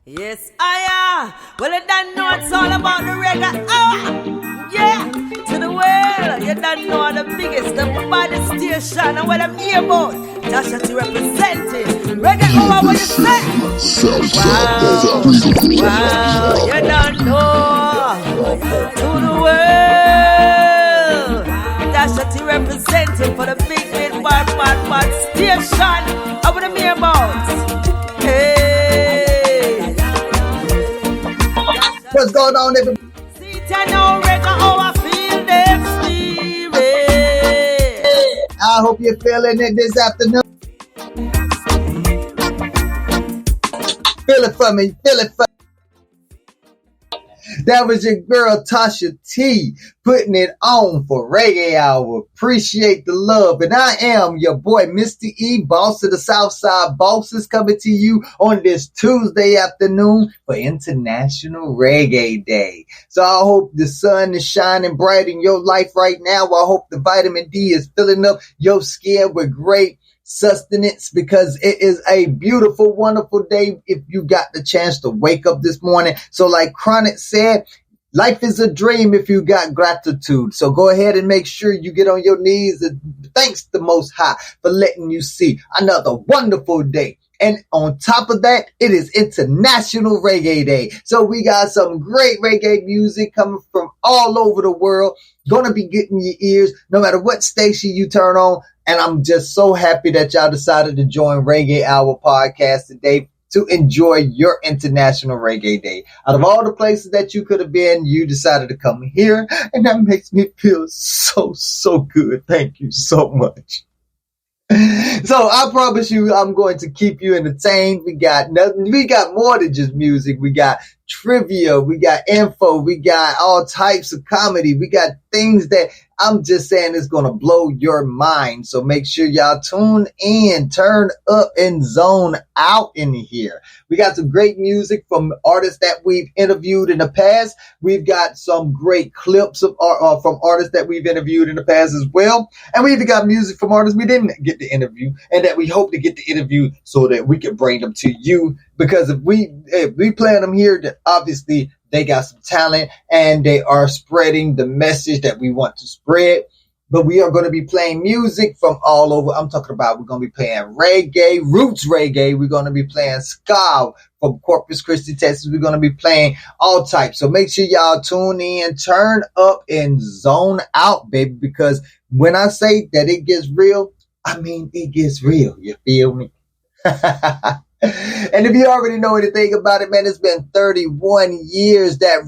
Yes, I am. Well, you don't know it's all about the reggae hour. Yeah, to the world. You don't know the biggest, the baddest station. And what I'm here about, Tasha T representing reggae hour. What you say? Wow, wow. You don't know. To the world, Tasha T representing for the big, bad station. And what I'm here about. Hey. What's going on, everybody? I hope you're feeling it this afternoon. Feel it for me. Feel it for me. That was your girl Tasha T putting it on for Reggae Hour. Appreciate the love. And I am your boy, Mr. E, boss of the Southside Bosses, coming to you on this Tuesday afternoon for International Reggae Day. So I hope the sun is shining bright in your life right now. I hope the vitamin D is filling up your skin with great sustenance, because it is a beautiful, wonderful day if you got the chance to wake up this morning. So like Chronic said, life is a dream if you got gratitude. So go ahead and make sure you get on your knees and thanks the Most High for letting you see another wonderful day. And on top of that, it is International Reggae Day. So we got some great reggae music coming from all over the world. Gonna be getting your ears no matter what station you turn on. And I'm just so happy that y'all decided to join Reggae Hour podcast today to enjoy your International Reggae Day. Out of all the places that you could have been, you decided to come here. And that makes me feel so good. Thank you so much. So I promise you, I'm going to keep you entertained. We got more than just music. We got trivia, we got info, we got all types of comedy. We got things that I'm just saying is going to blow your mind. So make sure y'all tune in, turn up, and zone out in here. We got some great music from artists that we've interviewed in the past. We've got some great clips of from artists that we've interviewed in the past as well. And we even got music from artists we didn't get to interview and that we hope to get to interview so that we can bring them to you. Because if we play them here, then obviously they got some talent and they are spreading the message that we want to spread. But we are going to be playing music from all over. I'm talking about we're going to be playing reggae, roots reggae. We're going to be playing ska from Corpus Christi, Texas. We're going to be playing all types. So make sure y'all tune in, turn up, and zone out, baby. Because when I say that it gets real, I mean it gets real. You feel me? And if you already know anything about it, man, it's been 31 years that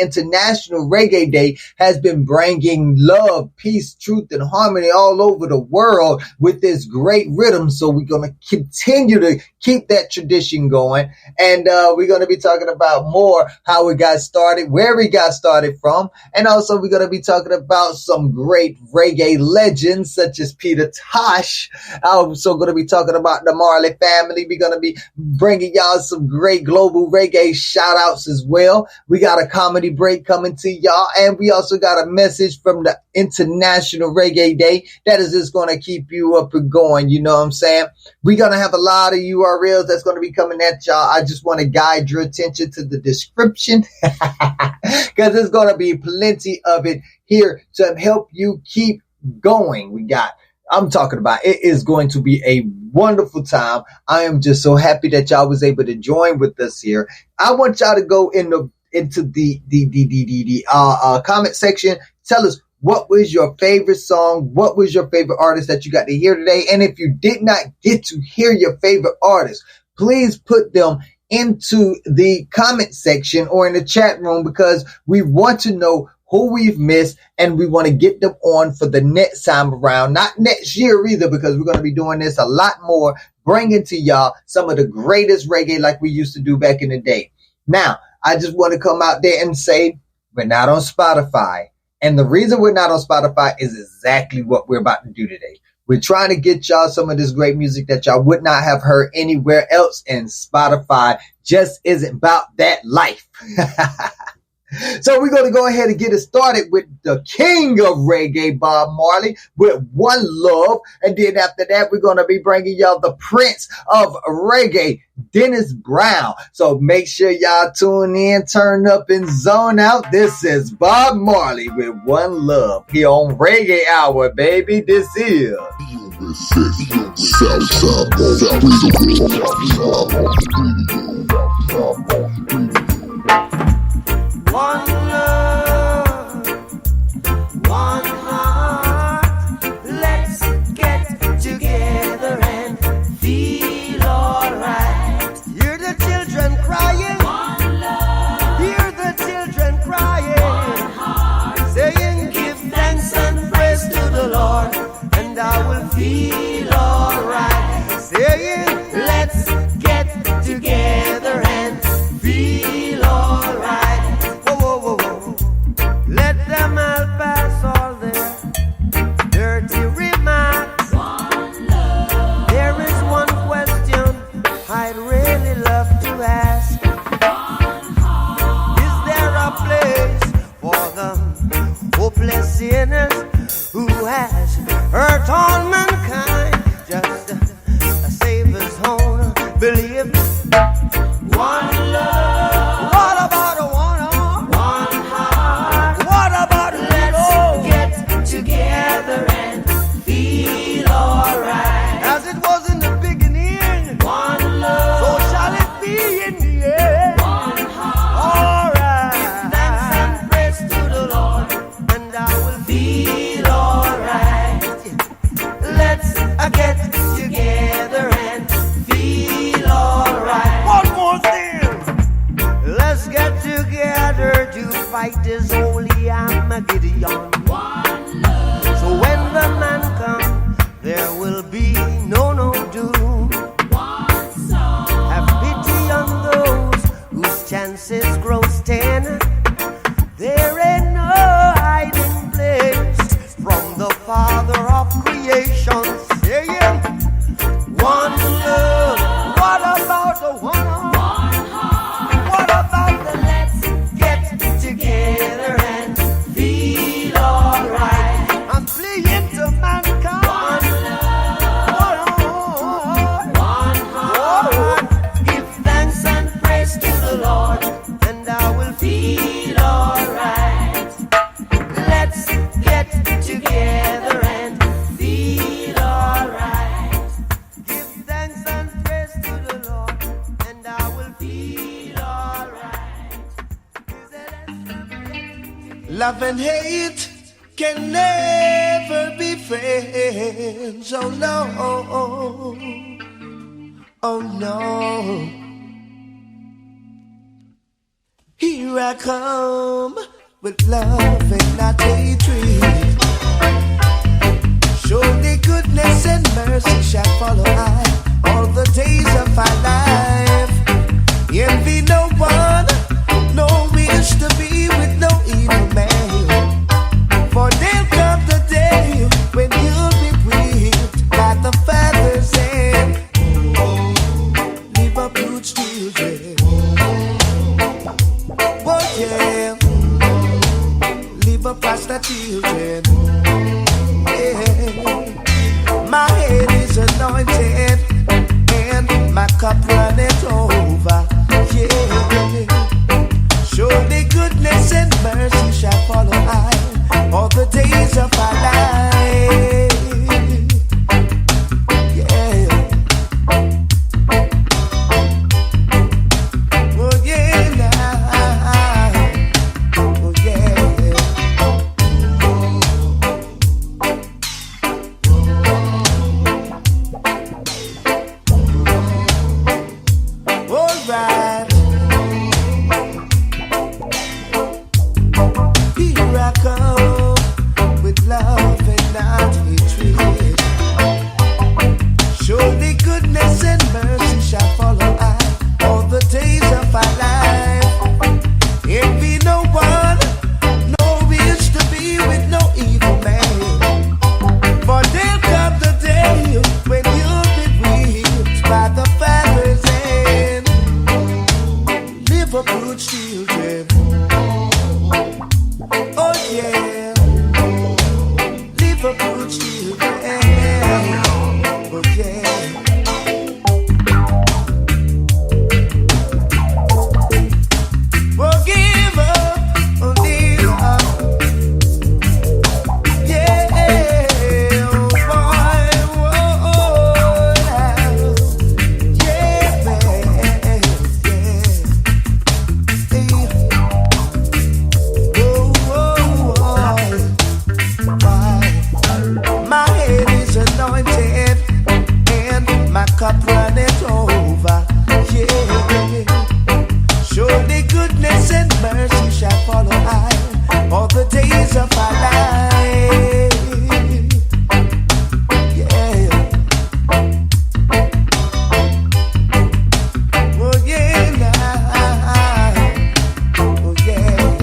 International Reggae Day has been bringing love, peace, truth, and harmony all over the world with this great rhythm. So we're going to continue to keep that tradition going. And we're going to be talking about more how we got started, where we got started from. And also we're going to be talking about some great reggae legends such as Peter Tosh. I'm also going to be talking about the Marley family. We're going to be bringing y'all some great global reggae shout outs as well. We got a comedy break coming to y'all. And we also got a message from the International Reggae Day that is just going to keep you up and going. You know what I'm saying? We're going to have a lot of URLs that's going to be coming at y'all. I just want to guide your attention to the description because there's going to be plenty of it here to help you keep going. I'm talking about it is going to be a wonderful time. I am just so happy that y'all was able to join with us here. I want y'all to go into the comment section. Tell us what was your favorite song? What was your favorite artist that you got to hear today? And if you did not get to hear your favorite artist, please put them into the comment section or in the chat room because we want to know who we've missed, and we want to get them on for the next time around. Not next year either, because we're going to be doing this a lot more, bringing to y'all some of the greatest reggae like we used to do back in the day. Now, I just want to come out there and say we're not on Spotify. And the reason we're not on Spotify is exactly what we're about to do today. We're trying to get y'all some of this great music that y'all would not have heard anywhere else, and Spotify just isn't about that life. So we're going to go ahead and get it started with the king of reggae, Bob Marley, with One Love. And then after that, we're going to be bringing y'all the prince of reggae, Dennis Brown. So make sure y'all tune in, turn up, and zone out. This is Bob Marley with One Love here on Reggae Hour, baby. This is One love, one heart. Let's get together and feel alright. Hear the children crying. One love. Hear the children crying. One heart. Saying, give thanks and praise to the Lord, and I will feel alright. Saying, let's get together and feel alright. Let them all pass all their dirty remarks. One love. There is one question I'd really love to ask. One heart. Is there a place for the hopeless sinners who has hurt all mankind? Just a Savior's own belief. One love. What about a one heart? What about let's get together and feel alright? As it was in the beginning, one love. So shall it be in the end. One heart. Alright. Give thanks and praise to the Lord, and I will feel alright. Let's get together and feel alright. One more thing. Let's get together to fight this holy Armageddon. One love. So when the man comes, there will be no doom. One soul. Have pity on those whose chances grow thin. There ain't no hiding place from the Father of creation, saying, one love. What about the one heart? What about the let's get together and feel alright? I'm fleeing to mankind. One heart. Give thanks and praise to the Lord, and I will feel alright. Let's get together and feel alright. Give thanks and praise to the Lord, and I will feel alright. Love and hate can never be friends. Oh no, oh no. Here I come with love and not hatred. Surely goodness and mercy shall follow I all the days of our life. Envy no one, no wish to be with no evil man. For there'll come the day when you'll be whipped by the Father's hand. Leave up good children. Oh yeah. Leave up pastor children. Yeah. My head is anointed and my cup runneth over. Yeah. Surely goodness and mercy shall follow I all the days of our life. Yeah. Oh yeah, now. Oh yeah. All right. Here I come with love and not hatred. Surely goodness and mercy shall follow I all the days of our life. Envy no one, no wish to be with no evil man. For there'll come the day when you'll be whipped by the Father's hand. Live up good children. cup runneth over. Yeah. Surely goodness and mercy shall follow I all the days of our life. Yeah. Oh yeah, oh yeah.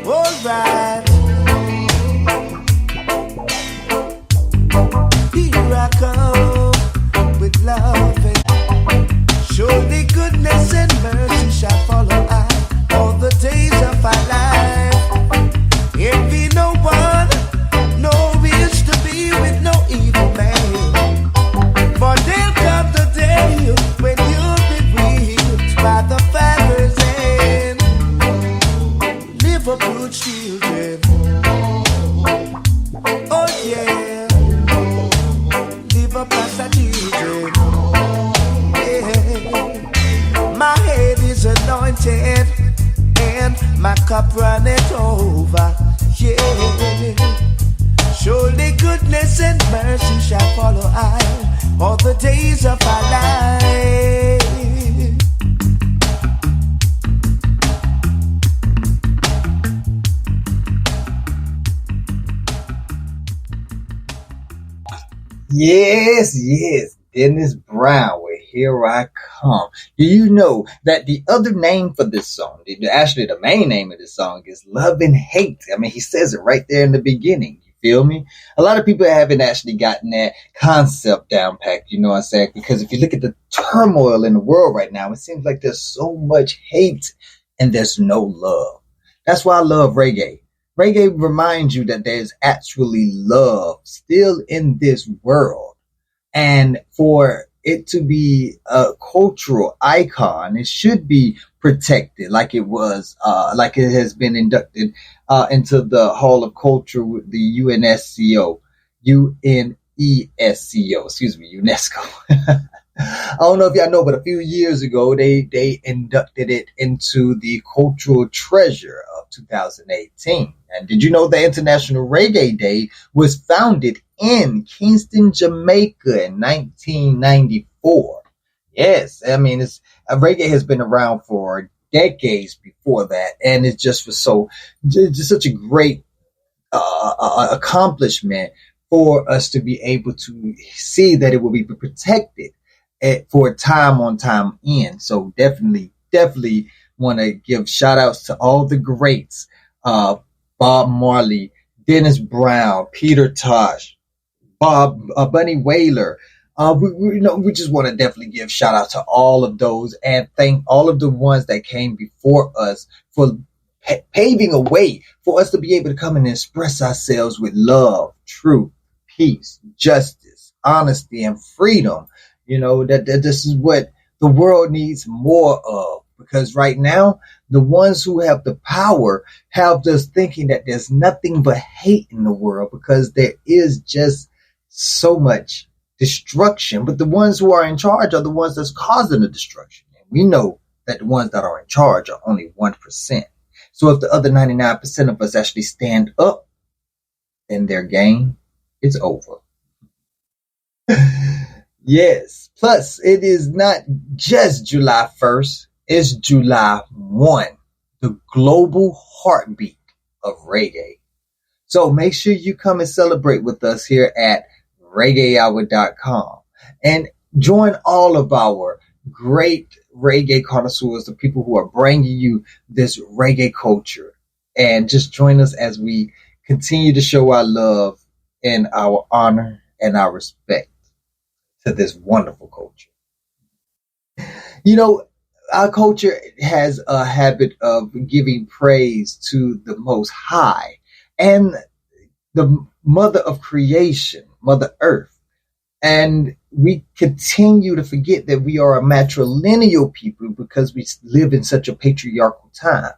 All right. Here I come with love and surely goodness and mercy shall follow I all the days of our life. Envy no one, no wish to be with no evil man. For there'll come the day when you'll be whipped by the Father's hand. Liverpool children, oh yeah. Pastor children, yeah. My head is anointed and my cup runneth over. Yeah. Surely goodness and mercy shall follow I all the days of our life. Yes, yes, Dennis Brown with Here I Come. Do you know that the other name for this song, actually the main name of this song is Love and Hate? I mean, he says it right there in the beginning. You feel me? A lot of people haven't actually gotten that concept down packed, you know what I'm saying? Because if you look at the turmoil in the world right now, it seems like there's so much hate and there's no love. That's why I love reggae. Reggae reminds you that there's actually love still in this world. And for it to be a cultural icon, it should be protected like it was, like it has been inducted into the Hall of Culture with the UNESCO, UNESCO. I don't know if y'all know, but a few years ago, they inducted it into the Cultural Treasure of 2018. And did you know the International Reggae Day was founded in Kingston, Jamaica in 1994? Yes, I mean, reggae has been around for decades before that, and it's just such a great accomplishment for us to be able to see that it will be protected for time on time in. So definitely want to give shout outs to all the greats, Bob Marley, Dennis Brown, Peter Tosh, Bunny Wailer. We just want to definitely give shout out to all of those and thank all of the ones that came before us for paving a way for us to be able to come and express ourselves with love, truth, peace, justice, honesty, and freedom. You know, that this is what the world needs more of, because right now, the ones who have the power have us thinking that there's nothing but hate in the world because there is just so much destruction. But the ones who are in charge are the ones that's causing the destruction. And we know that the ones that are in charge are only 1%. So if the other 99% of us actually stand up, then their game is over. Yes. Plus, it is not just July 1st. It's July 1, the global heartbeat of reggae. So make sure you come and celebrate with us here at reggaehour.com and join all of our great reggae connoisseurs, the people who are bringing you this reggae culture, and just join us as we continue to show our love and our honor and our respect to this wonderful culture. You know, our culture has a habit of giving praise to the Most High and the Mother of Creation, Mother Earth. And we continue to forget that we are a matrilineal people because we live in such a patriarchal time.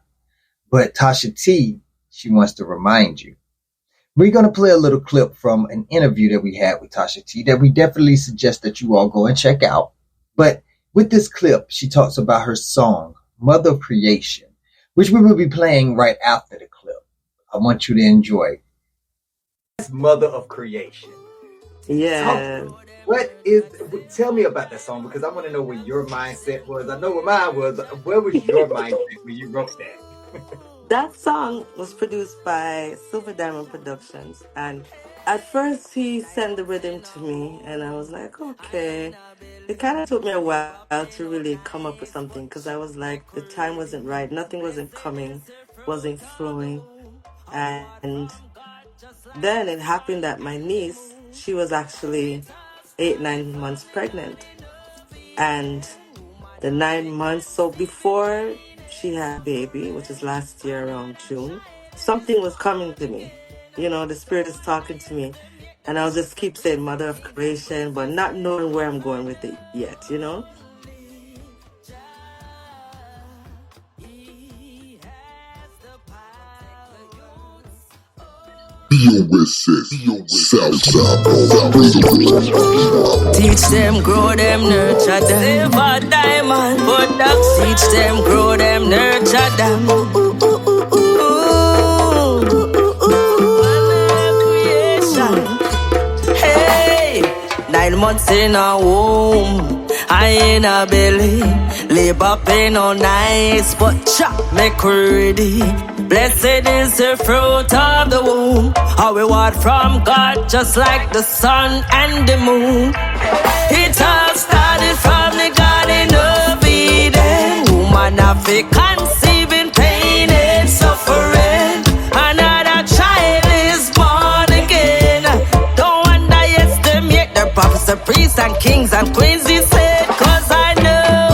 But Tasha T, she wants to remind you. We're going to play a little clip from an interview that we had with Tasha T that we definitely suggest that you all go and check out. But with this clip, she talks about her song, Mother of Creation, which we will be playing right after the clip. I want you to enjoy. Mother of Creation. Yeah. Tell me about that song, because I want to know what your mindset was. I know what mine was. Where was your mindset when you wrote that? That song was produced by Silver Diamond Productions, and at first he sent the rhythm to me, and I was like, okay. It kind of took me a while to really come up with something, because I was like, the time wasn't right, nothing wasn't coming, wasn't flowing, and then it happened that my niece, she was actually 8-9 months pregnant, and the 9 months, so before she had a baby, which is last year around June, something was coming to me. You know, the spirit is talking to me. And I'll just keep saying Mother of Creation, but not knowing where I'm going with it yet, you know? Teach them, grow them, nurture them. Silver Diamond Production. Teach them, grow them, nurture them. Creation. Hey, 9 months in a womb, I in a belly. Labor pain on nice, but chop make ready. Blessed is the fruit of the womb, a reward from God, just like the sun and the moon. It all started from the Garden of Eden. Woman have to conceive in pain and suffering. Another child is born again. Don't underestimate the prophets, the priests and kings and queens, he said, 'cause I know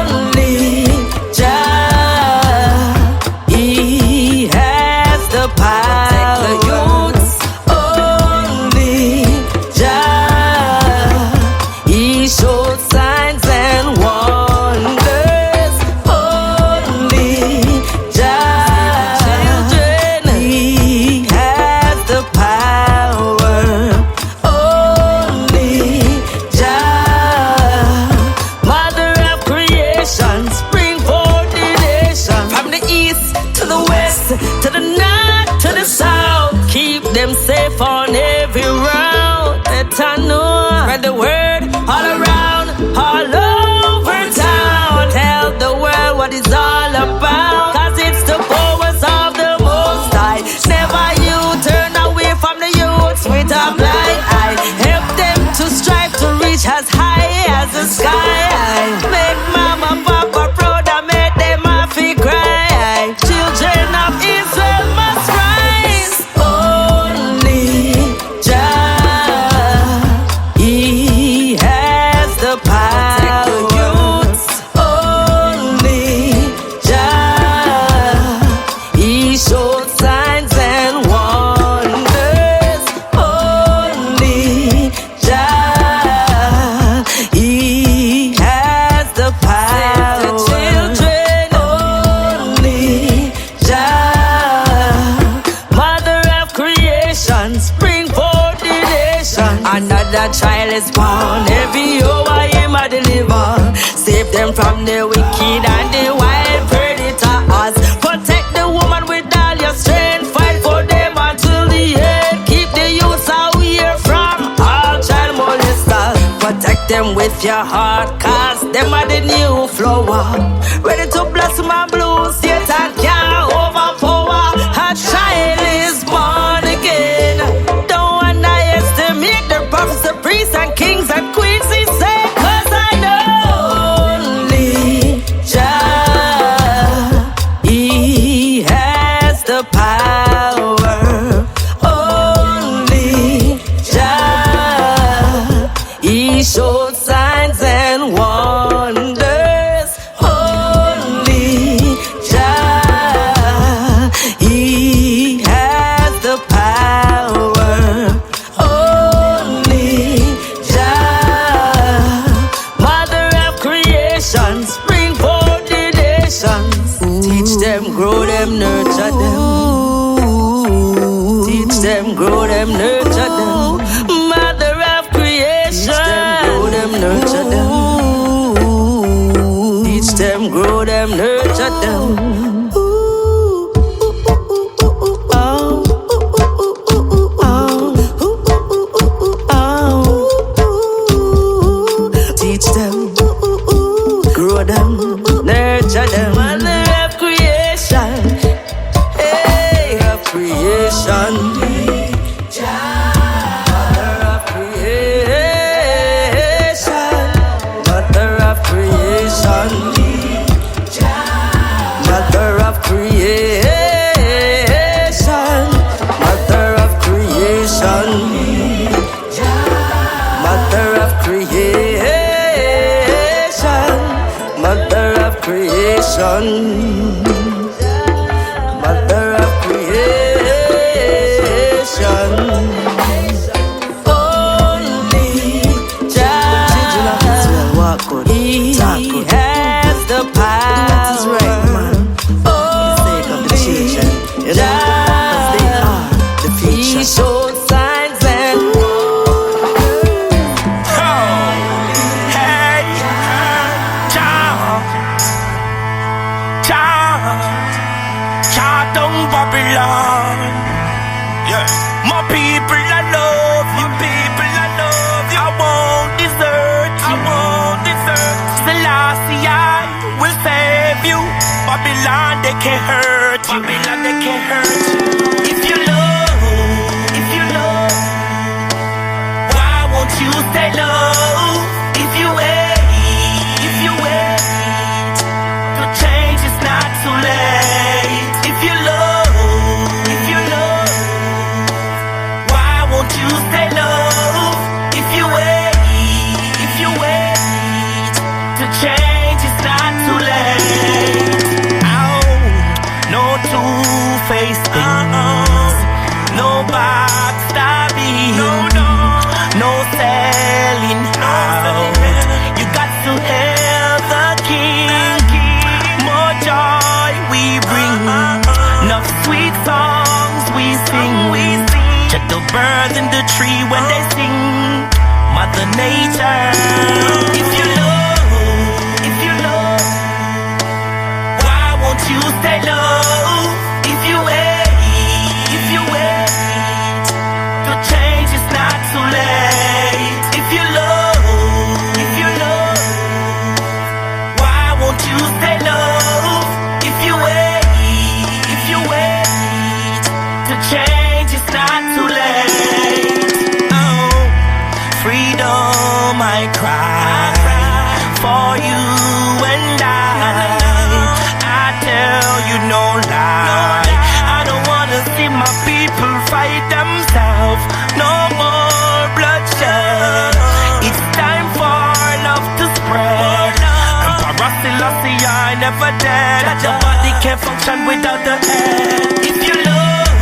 only Jah, he has the power. Protect the youths, only Jah, he showed signs and wonders. Only Jah, children, he has the power. Only Jah, mother of creation, spring forth the nation. From the east to the west, to the north, to the south, keep them safe on every route. Let I know, spread the word all around, all over town. Tell the world what it's all about, 'cause it's the powers of the Most High. Never you turn away from the youths with a blind eye. Help them to strive to reach as high as the sky. Make mama, papa proud and make them happy cry. Children of Israel must rise. Only Jah, he has the power. Protect the youths. Only Jah, he showed signs and wonders. Only Jah, he has the power. Save the children. Only Jah, mother of creation, spring forth the nation. Another child is born, every hour him a deliver. Save them from the wicked and the wild predators. Protect the woman with all your strength. Fight for them until the end. Keep the youths away from all child molesters. Protect them with your heart, 'cause them are the new flower. Ready to blossom and bloom, Satan can't overpower. A child is born again. Don't underestimate the prophets, the priests and kings and queens, he said, 'cause I know only Jah, he has the power. Only Jah, he showed signs and wonders. Only Jah, he has the power. Only Jah, mother of creation, spring forth the nations. Teach them, grow them, nurture them. Teach them, grow them, nurture them. Mother of creation, teach them, grow them, nurture them. Teach them, grow them, nurture them. Talk down Babylon. Yeah. My people I love you. My people I love you. I won't desert you. I won't desert you. Selassie I will save you. Babylon they can't hurt you. Babylon they can't hurt you. If you love, why won't you stay low? If you wait, to change is not too late. If you love, why won't you stay low? If you wait, to change is not too late. Oh, no two-faced things, no backstabbing, no selling out. You got to hail the King. More joy we bring, enough sweet songs we sing. Check the birds in the tree when they sing. Mother Nature. If you love, why won't you stay low? If you wait, to change is not too late. If you love, why won't you stay low? If you wait, to change is not too late. Oh, freedom I cry for you and I tell you no lie. I don't wanna see my people fight themselves. No more bloodshed. It's time for love to spread. Emperor Selassie I never dead. The body can't function without the head. If you love,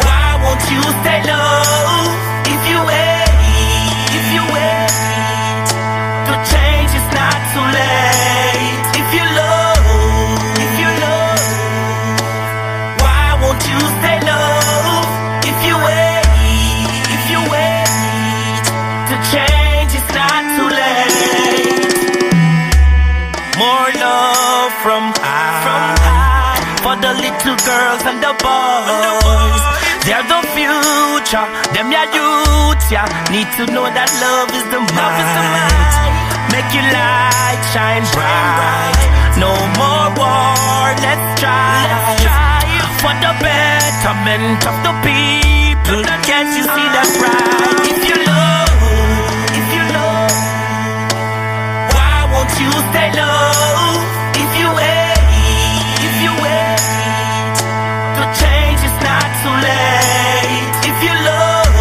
why won't you stay low? If you wait, to change is not too late. If you love, why won't you stay low? If you wait, to change is not too late. More love from high, for the little girls and the boys. They're the future, them ya youths, ya need to know that love is the might. Make your light shine bright. No more war, let's strive for the betterment of the people. Can't you see that's right? If you love, why won't you stay low? If you wait, to change is not too late. If you love,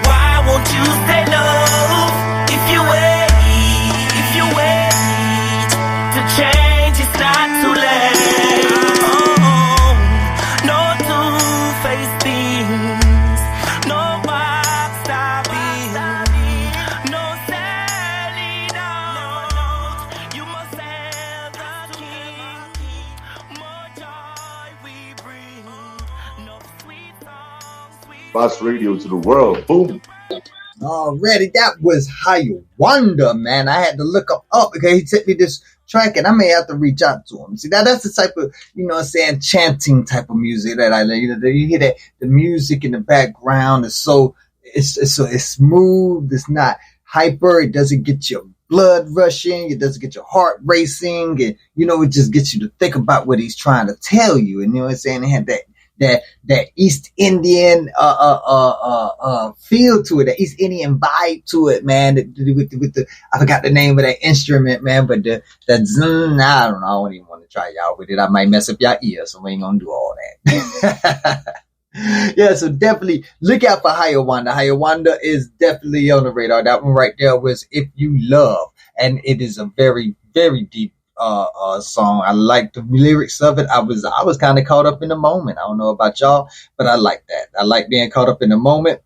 why won't you stay low? If you wait, to change is not too late. Oh, no two-faced things, no backstabbing, no selling out. You must hail the King. More joy we bring, no sweet songs we Boss Radio to the world. Boom. Already, that was Hiawondah, man. I had to look up because he sent me this track and I may have to reach out to him. See, that's the type of, chanting type of music that I like. You hear that the music in the background is it's smooth. It's not hyper. It doesn't get your blood rushing. It doesn't get your heart racing. And, it just gets you to think about what he's trying to tell you. And it had that East Indian feel to it, that East Indian vibe to it, man. With the I forgot the name of that instrument, man, but that zun, I don't know. I don't even want to try y'all with it. I might mess up y'all ears, so we ain't gonna do all that. Yeah, so definitely look out for Hiawondah. Hiawondah is definitely on the radar. That one right there was If You Love, and it is a very, very deep song. I like the lyrics of it. I was kind of caught up in the moment. I don't know about y'all, but I like that. I like being caught up in the moment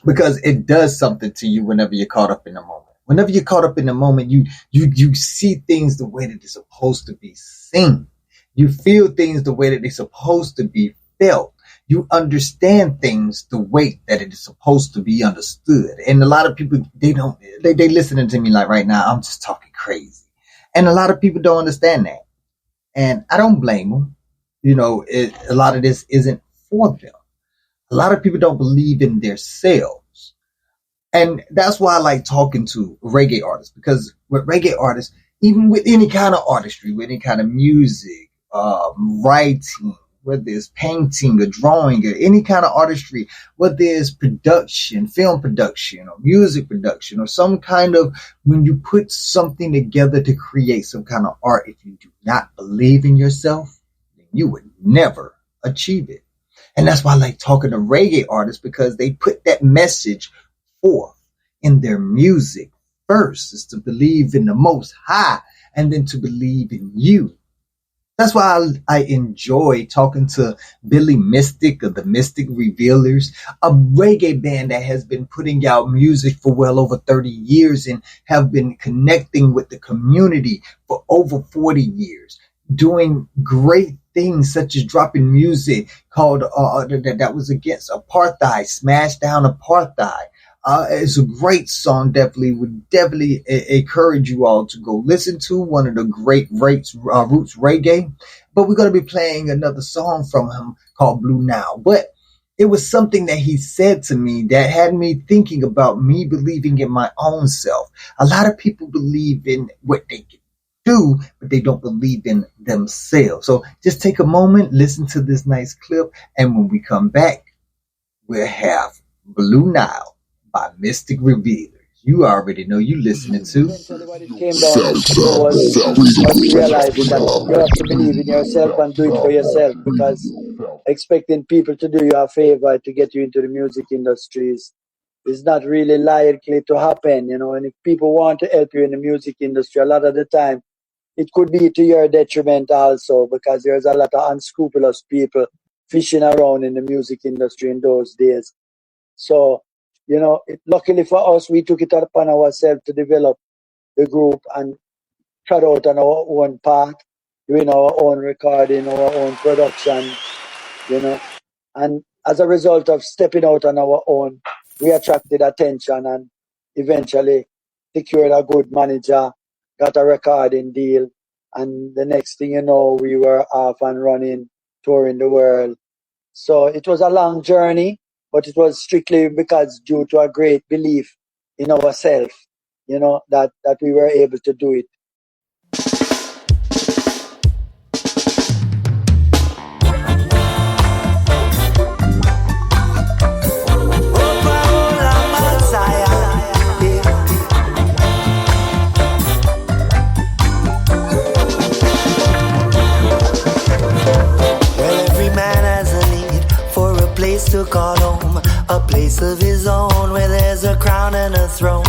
because it does something to you whenever you're caught up in the moment. Whenever you're caught up in the moment, you see things the way that they're supposed to be seen. You feel things the way that they're supposed to be felt. You understand things the way that it is supposed to be understood. And a lot of people, they listening to me like right now, I'm just talking crazy. And a lot of people don't understand that. And I don't blame them. You know, a lot of this isn't for them. A lot of people don't believe in their selves. And that's why I like talking to reggae artists, because with reggae artists, even with any kind of artistry, with any kind of music, writing, whether it's painting or drawing or any kind of artistry, whether it's production, film production or music production or some kind of, when you put something together to create some kind of art, if you do not believe in yourself, then you would never achieve it. And that's why I like talking to reggae artists, because they put that message forth in their music first, is to believe in the Most High and then to believe in you. That's why I enjoy talking to Billy Mystic of the Mystic Revealers, a reggae band that has been putting out music for well over 30 years and have been connecting with the community for over 40 years, doing great things such as dropping music called that was against apartheid, Smash Down Apartheid. It's a great song. Would encourage you all to go listen to, one of the great roots reggae. But we're going to be playing another song from him called Blue Nile. But it was something that he said to me that had me thinking about me believing in my own self. A lot of people believe in what they can do, but they don't believe in themselves. So just take a moment, listen to this nice clip, and when we come back, we'll have Blue Nile by Mystic Revealers. You already know you listening to. What it came down to was us realizing that you have to believe in yourself and do it for yourself, because expecting people to do you a favor to get you into the music industries is not really likely to happen, you know. And if people want to help you in the music industry, a lot of the time it could be to your detriment also, because there's a lot of unscrupulous people fishing around in the music industry in those days. So, you know, luckily for us, we took it upon ourselves to develop the group and cut out on our own path, doing our own recording, our own production, you know. And as a result of stepping out on our own, we attracted attention and eventually secured a good manager, got a recording deal, and the next thing you know, we were off and running, touring the world. So it was a long journey, but it was strictly because due to a great belief in ourselves, you know, that we were able to do it. To call home, a place of his own, where there's a crown and a throne,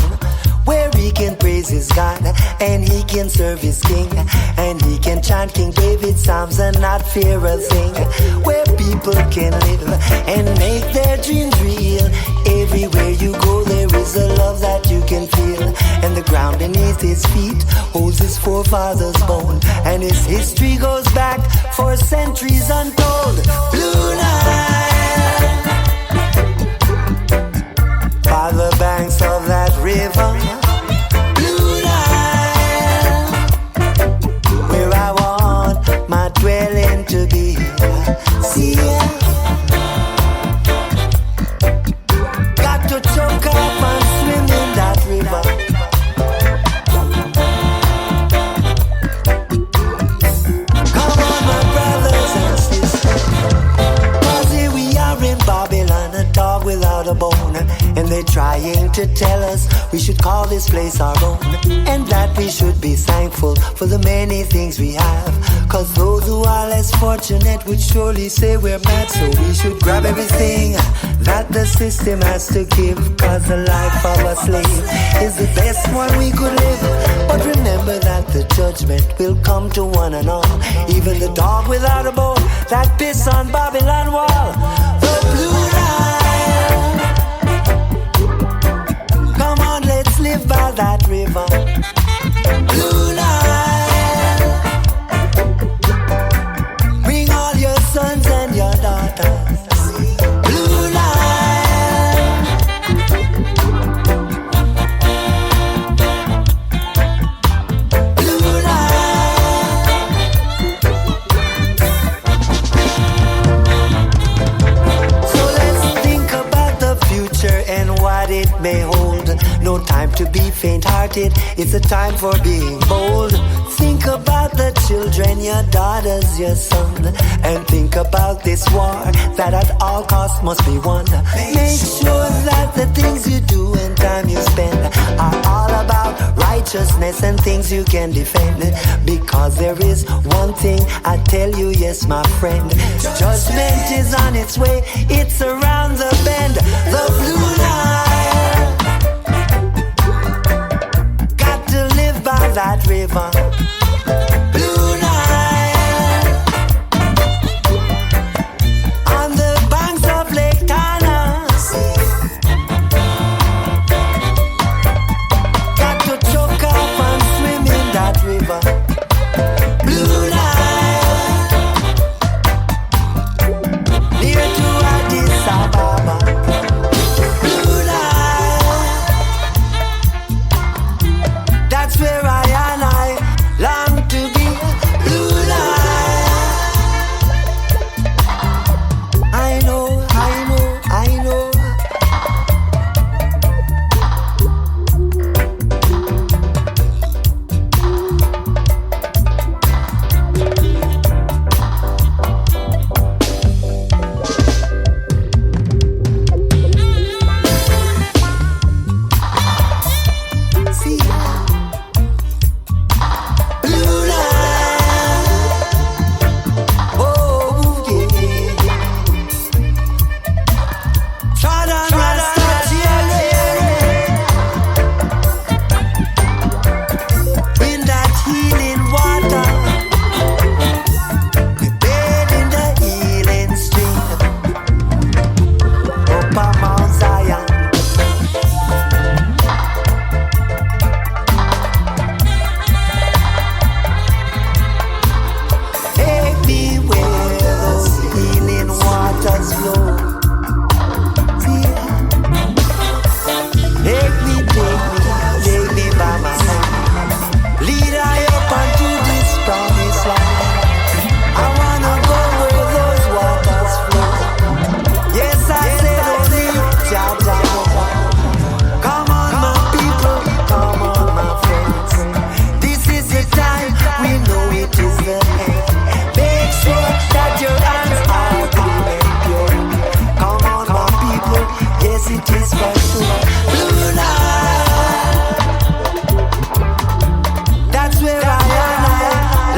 where he can praise his God and he can serve his king, and he can chant King David's psalms and not fear a thing, where people can live and make their dreams real. Everywhere you go there is a love that you can feel, and the ground beneath his feet holds his forefathers' bone, and his history goes back for centuries untold. Blue Nile, by the banks of that river, Blue Nile, where I want my dwelling to be. See ya, got to choke up and swim in that river. Come on, my brothers and sisters, 'cause here we are in Babylon, a dog without a bone. And they're trying to tell us we should call this place our own, and that we should be thankful for the many things we have. 'Cause those who are less fortunate would surely say we're mad. So we should grab everything that the system has to give, 'cause the life of a slave is the best one we could live. But remember that the judgment will come to one and all, even the dog without a bone that piss on Babylon wall. The Blue Nile, come on, let's live by that river. Blue Nile, bring all your sons and your daughters. Blue Nile, Blue Nile. hearted, it's a time for being bold. Think about the children, your daughters, your son, and think about this war that at all costs must be won. Make sure that the things you do and time you spend are all about righteousness and things you can defend. Because there is one thing I tell you, yes, my friend, judgment is on its way, it's around the bend. The blue line, got to live by that river. Blue Nile, on the banks of Lake Tana, got to choke up and swim in that river. Blue Nile, near to Addis Ababa. Blue Nile, that's where I long to be. Blue line, I know, I know, I know. See, blue line, oh yeah. Trod on Rastafari, in that healing water, we bathe in the healing stream, up on Mount Zion. Take me where those healing waters flow. See, take me by my hand. Lead I up onto this promised land. I wanna go where those waters flow. Yes, I said only Jah Jah. Come on, my people, come on, my friends. This is the time, we know it is the end. Make sure that your hands are clean and pure. Come on, my people, yes, it is for sure. Blue Nile, that's where I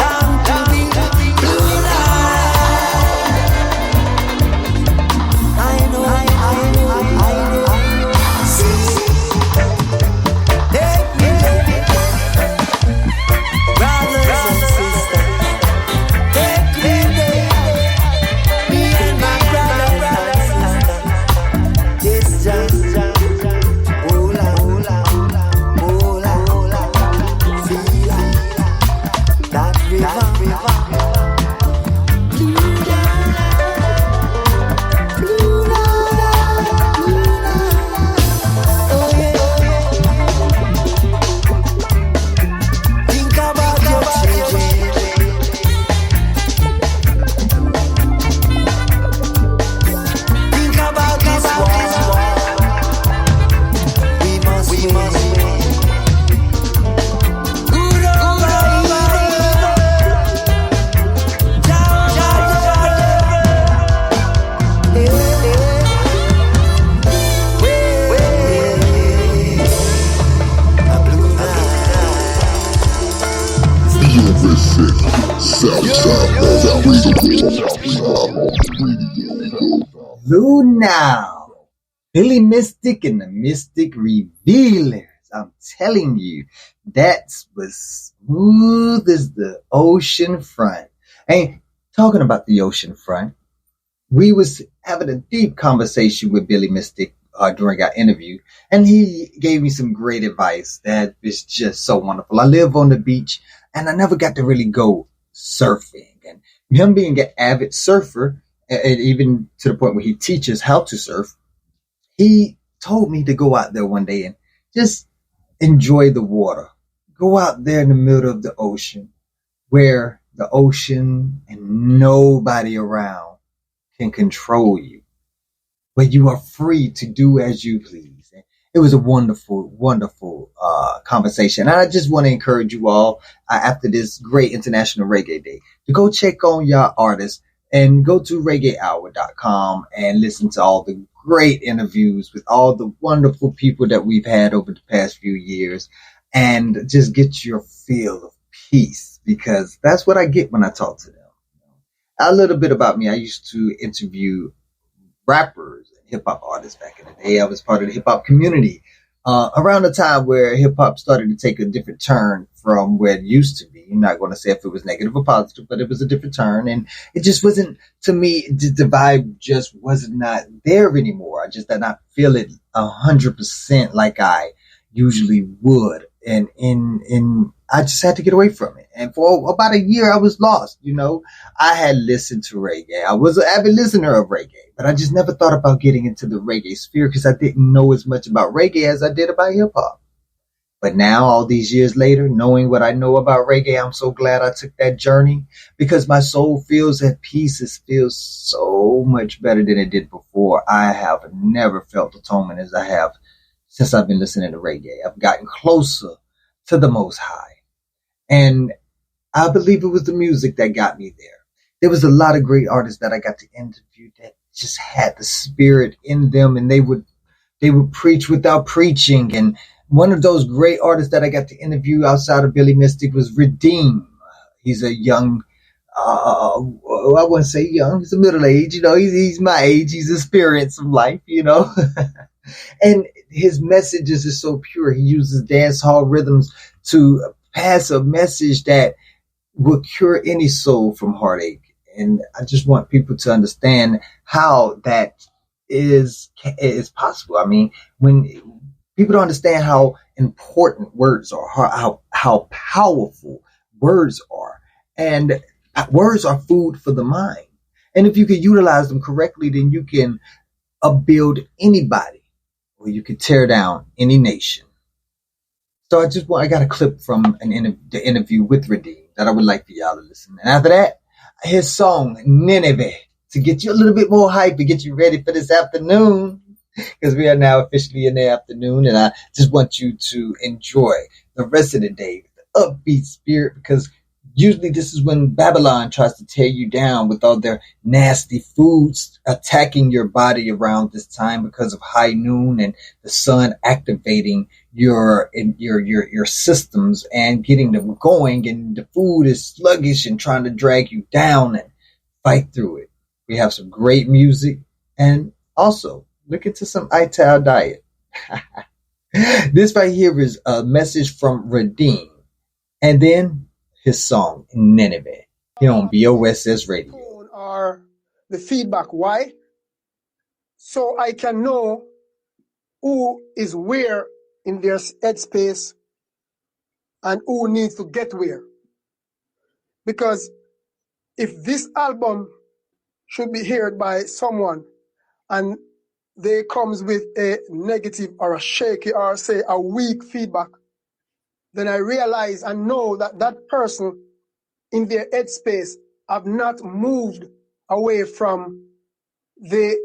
long to be. Blue Nile, I know, I know, I know. See, take me, brothers and sisters. Take me there, me and my brothers and sisters. Yes, just hola, hola, hola, hola. See that river. Blue Nile, Blue Nile, Blue Nile. Oh yeah. Think about your children. Think about this war. We must win. Good over evil. Jah Jah. A blue Blue Now, Billy Mystic and the Mystic Revealers. I'm telling you, that's was smooth as the ocean front. And talking about the ocean front, we was having a deep conversation with Billy Mystic during our interview, and he gave me some great advice that is just so wonderful. I live on the beach, and I never got to really go surfing. And him being an avid surfer, and even to the point where he teaches how to surf, he told me to go out there one day and just enjoy the water. Go out there in the middle of the ocean, where the ocean and nobody around can control you, where you are free to do as you please. it was a wonderful, wonderful conversation. And I just want to encourage you all after this great International Reggae Day to go check on your artists and go to reggaehour.com and listen to all the great interviews with all the wonderful people that we've had over the past few years, and just get your feel of peace, because that's what I get when I talk to them. A little bit about me. I used to interview rappers and hip hop artists back in the day. I was part of the hip hop community around the time where hip hop started to take a different turn from where it used to be. I'm not going to say if it was negative or positive, but it was a different turn, and it just wasn't, to me, the vibe just was not there anymore. I just did not feel it 100% like I usually would, and I just had to get away from it. And for about a year, I was lost. You know, I had listened to reggae. I was an avid listener of reggae, but I just never thought about getting into the reggae sphere because I didn't know as much about reggae as I did about hip hop. But now, all these years later, knowing what I know about reggae, I'm so glad I took that journey, because my soul feels at peace. It feels so much better than it did before. I have never felt atonement as I have since I've been listening to reggae. I've gotten closer to the Most High. And I believe it was the music that got me there. There was a lot of great artists that I got to interview that just had the spirit in them, and they would preach without preaching. And one of those great artists that I got to interview outside of Billy Mystic was Redeemm. He's a young, I wouldn't say young, he's a middle age, you know, he's my age, he's experienced some life, you know. And his messages are so pure. He uses dance hall rhythms to pass a message that will cure any soul from heartache. And I just want people to understand how that is possible. I mean, when people don't understand how important words are, how powerful words are, and words are food for the mind. And if you can utilize them correctly, then you can upbuild anybody, or you can tear down any nation. So I got a clip from the interview with Redeemm that I would like for y'all to listen. And after that, his song, Nineveh, to get you a little bit more hype and get you ready for this afternoon, because we are now officially in the afternoon, and I just want you to enjoy the rest of the day with the upbeat spirit, because usually this is when Babylon tries to tear you down with all their nasty foods attacking your body around this time because of high noon and the sun activating your systems and getting them going, and the food is sluggish and trying to drag you down, and fight through it. We have some great music, and also look into some ITAL diet. This right here is a message from Redeemm, and then his song Nineveh here on BOSS Radio. Or the feedback. Why? So I can know who is where in their headspace and who needs to get where. Because if this album should be heard by someone and they comes with a negative or a shaky or say a weak feedback, then I realize and know that that person in their headspace have not moved away from the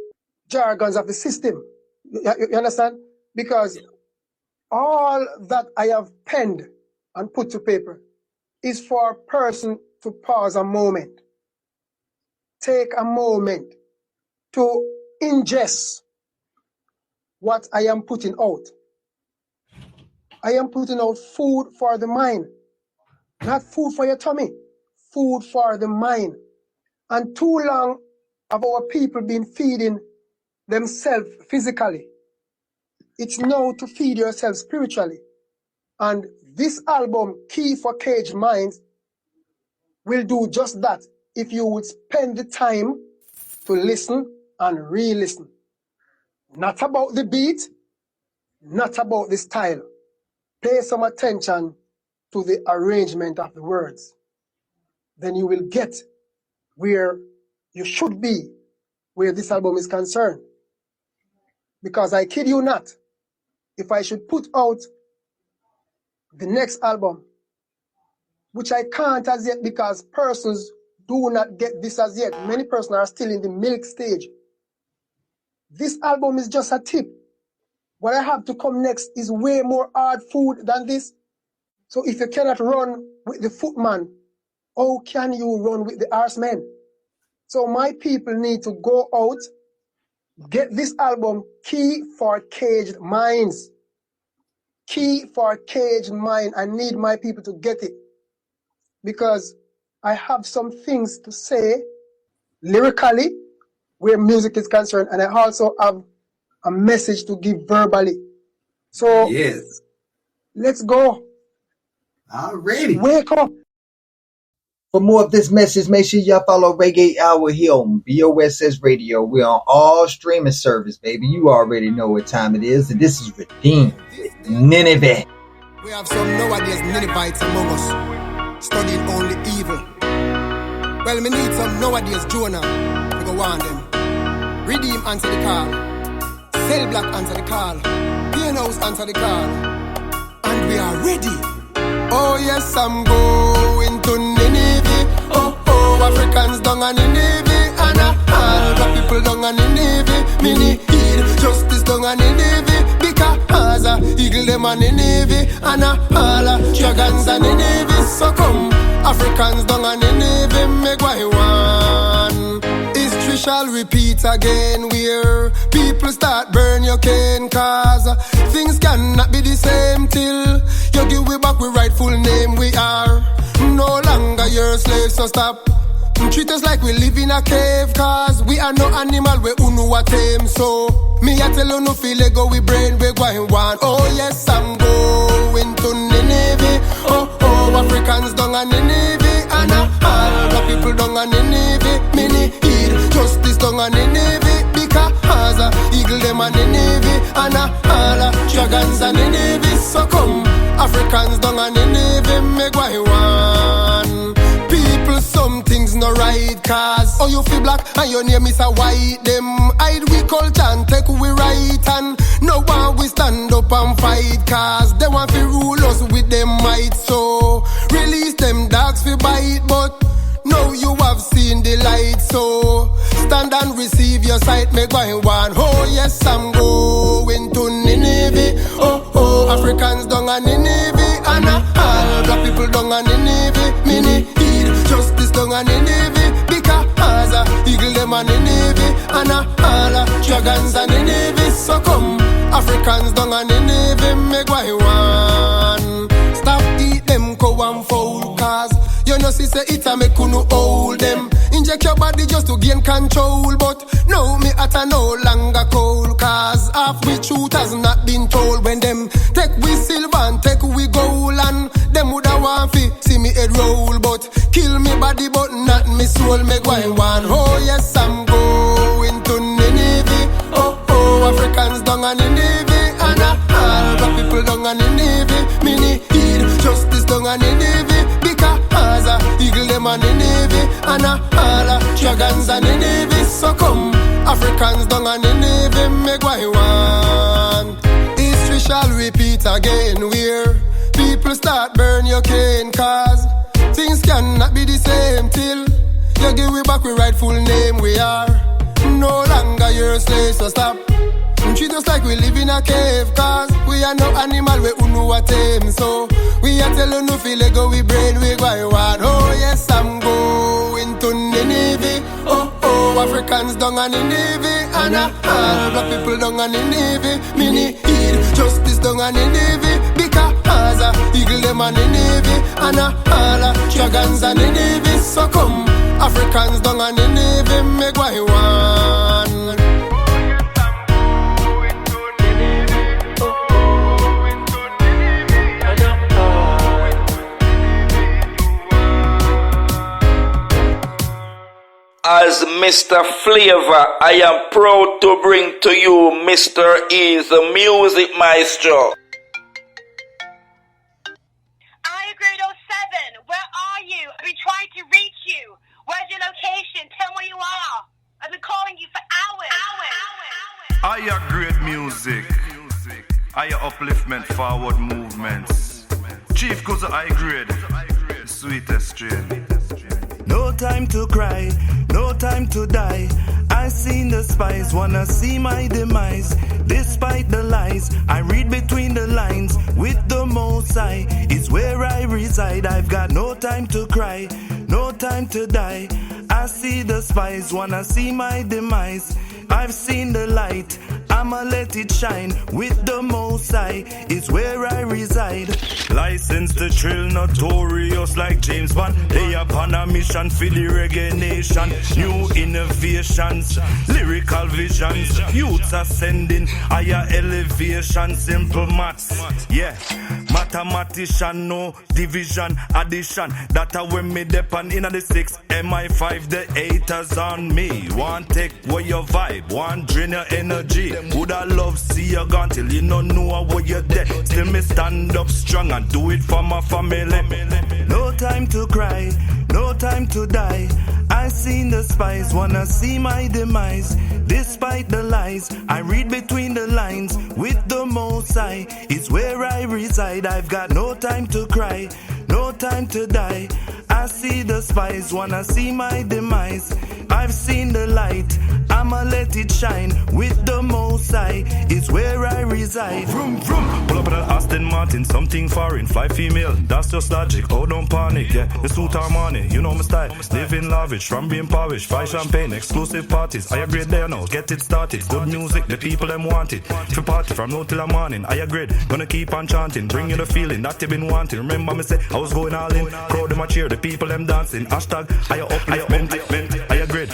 jargons of the system. You understand? Because all that I have penned and put to paper is for a person to pause a moment, take a moment to ingest what I am putting out. I am putting out food for the mind, not food for your tummy, food for the mind. And too long have our people been feeding themselves physically. It's now to feed yourself spiritually. And this album, Key for Caged Minds, will do just that if you would spend the time to listen and re-listen. Not about the beat, not about the style. Pay some attention to the arrangement of the words. Then you will get where you should be, where this album is concerned. Because I kid you not, if I should put out the next album, which I can't as yet because persons do not get this as yet. Many persons are still in the milk stage. This album is just a tip. what I have to come next is way more hard food than this. So if you cannot run with the footman, how can you run with the horsemen? So my people need to go out, get this album, Key for Caged Minds. Key for Caged Mind. I need my people to get it. Because I have some things to say lyrically where music is concerned, and I also have a message to give verbally. So Yes. Let's go. Already. Wake up. For more of this message, make sure y'all follow Reggae Hour here on BOSS Radio. We're on all streaming service, baby. You already know what time it is. And this is Redeemm with Nineveh. We have some nowadays Ninevites among us, studying only evil. Well, me need some nowadays Jonah to go on them. Redeemm answer the call. Cell Black answer the call. Pianos answer the call. And we are ready. Oh yes, I'm going to Nineveh. Oh, Africans down on Nineveh. And all black people down on Nineveh. Me need justice down on Nineveh. Because eagle them on Nineveh. And all dragons on Nineveh. So come, Africans down on Nineveh. Make what you want. History shall repeat again, where people start burn your cane. Cause things cannot be the same till you give we back we rightful name. We are no longer your slaves, so stop. Treat us like we live in a cave. Cause we are no animal, we unu a tame. So me I tell you no feel it go we brain we going one. Oh yes, I'm going to Nineveh. Oh, Africans down on Nineveh. And all the people down on Nineveh. Me need justice down on Nineveh. Because eagle them on Nineveh. And all dragons on Nineveh. So come, Africans down on Nineveh. Make what you want. People, some things no right. Cause you feel black and your name is a white. Them hide we culture and take we right. And no one we stand up and fight. Cause they want to rule us with them might. So release them dogs for bite. But now you have seen the light. So stand and receive your sight. Make what you want. Oh yes, I'm going to Nineveh. Oh, Africans down on Nineveh. And all black people down on Nineveh. Me need justice down on Nineveh. Because eagle them on Nineveh. And all dragons on Nineveh. So come, Africans down on Nineveh. Make what you want. Stop eat them cow and fowl. Cause you know see say it a make you no hold them. Inject your body just to gain control. But no, me at a no longer cold. Cause half we truth has not been told. When them take we silver and take we gold. And them woulda want fi see me head roll. But kill me body but not me soul. Make what you want. Oh yes, I'm going to Nineveh. Oh, Africans down on Nineveh. And all black people down on Nineveh. Me need justice down on Nineveh. Because eagle them on Nineveh. And all dragons on Nineveh. So come, Africans down on Nineveh. Make what you want. History shall repeat again, where people start burn your cane. Cause things cannot be the same till you give we back we rightful name. We are no longer your slaves, so stop. Treat us like we live in a cave. Cause we are no animal, we unu a tame. So we are tell you no feel it go we brain we go one. Oh yes, I'm going to Nineveh. Oh, Africans down on Nineveh. And all black people down on Nineveh. Me need justice down on Nineveh. Because eagle them on Nineveh. And all dragons on Nineveh. So come, Africans down on Nineveh. Make what you want. As Mr. Flavor, I am proud to bring to you Mr. E, the music maestro. Iyagrade 07, where are you? I've been trying to reach you. Where's your location? Tell me where you are. I've been calling you for hours. Iyagrade music. Aya upliftment, forward movements. Chief goes to Iyagrade, sweetest strain. No time time to cry, no time to die. I seen the spies, wanna see my demise. Despite the lies, I read between the lines. With the Most High is where I reside. I've got no time to cry, no time to die. I see the spies, wanna see my demise. I've seen the light, I'ma let it shine. With the Most High is where I reside. Licensed to trill, notorious like James Bond. They upon a mission for the reggae nation. New innovations, lyrical visions. Youths ascending, higher elevation. Simple maths, yeah. Mathematician, no division, addition. That a when me depend in the 6 MI5, the 8ers on me. One take where your vibe, one drain your energy. Woulda love see you gone till you no know where you're dead. Still me stand up strong and do it for my family. No time to cry, no time to die. I seen the spies, wanna see my demise. Despite the lies, I read between the lines. With the Most High is where I reside. I've got no time to cry, no time to die. I see the spies, wanna see my demise. I've seen the light, I'ma let it shine. With the Most High is where I reside. Vroom, vroom. Pull up at an Aston Martin, something foreign, fly female, that's just logic. Oh, don't panic, yeah. The suit are money, you know my style. Living lavish, from being polished, fly champagne, exclusive parties. Iyagrade there now, get it started. Good music, the people them want it. For party from now till the morning. Iyagrade, gonna keep on chanting, bring you the feeling that you been wanting. Remember me say I was going all in, crowd them a cheer, the people them dancing. Hashtag higher upliftment, Iyagrade.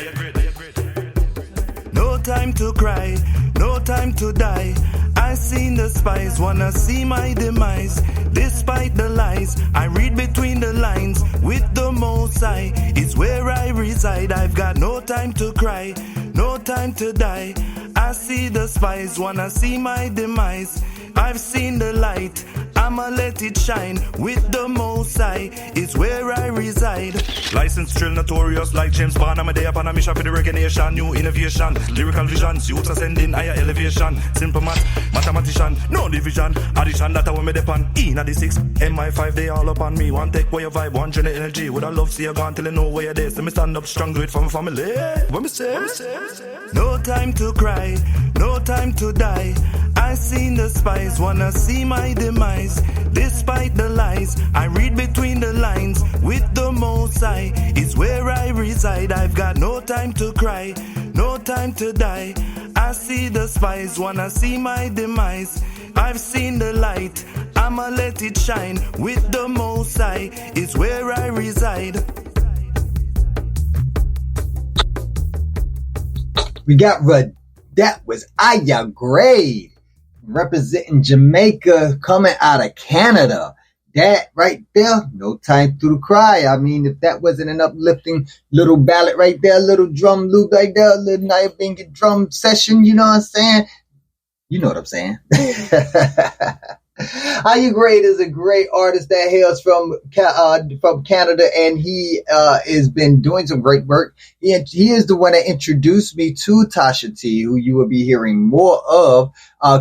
No time to cry, no time to die. I seen the spies, wanna see my demise. Despite the lies, I read between the lines. With the Most High is where I reside. I've got no time to cry, no time to die. I see the spies, wanna see my demise. I've seen the light, I'ma let it shine. With the Most High is where I reside. Licensed trill, notorious like James Bond. I'm a day upon a mission for the reggae nation. New innovation, lyrical visions. Youths ascending, higher elevation. Simple math, mathematician, no division. Addition, that I want me depend. In at the 6 MI5, they all up on me. One take where your vibe, one journey energy. Would I love see you gone till you know where you're there. So me stand up strong, do it for my family. What me say? No time to cry, no time to die. I seen the spies, wanna see my demise. Despite the lies, I read between the lines. With the Most High is where I reside. I've got no time to cry, no time to die. I see the spies, wanna see my demise. I've seen the light, I'ma let it shine. With the Most High is where I reside. We got that was Iyagrade representing Jamaica, coming out of Canada. That right there, no time to cry. I mean, if that wasn't an uplifting little ballad right there, little drum loop right there, little Nile Bingy drum session, you know what I'm saying? You know what I'm saying? Iyagrade is a great artist that hails from Canada, and he has been doing some great work. He is the one that introduced me to Tasha T, who you will be hearing more of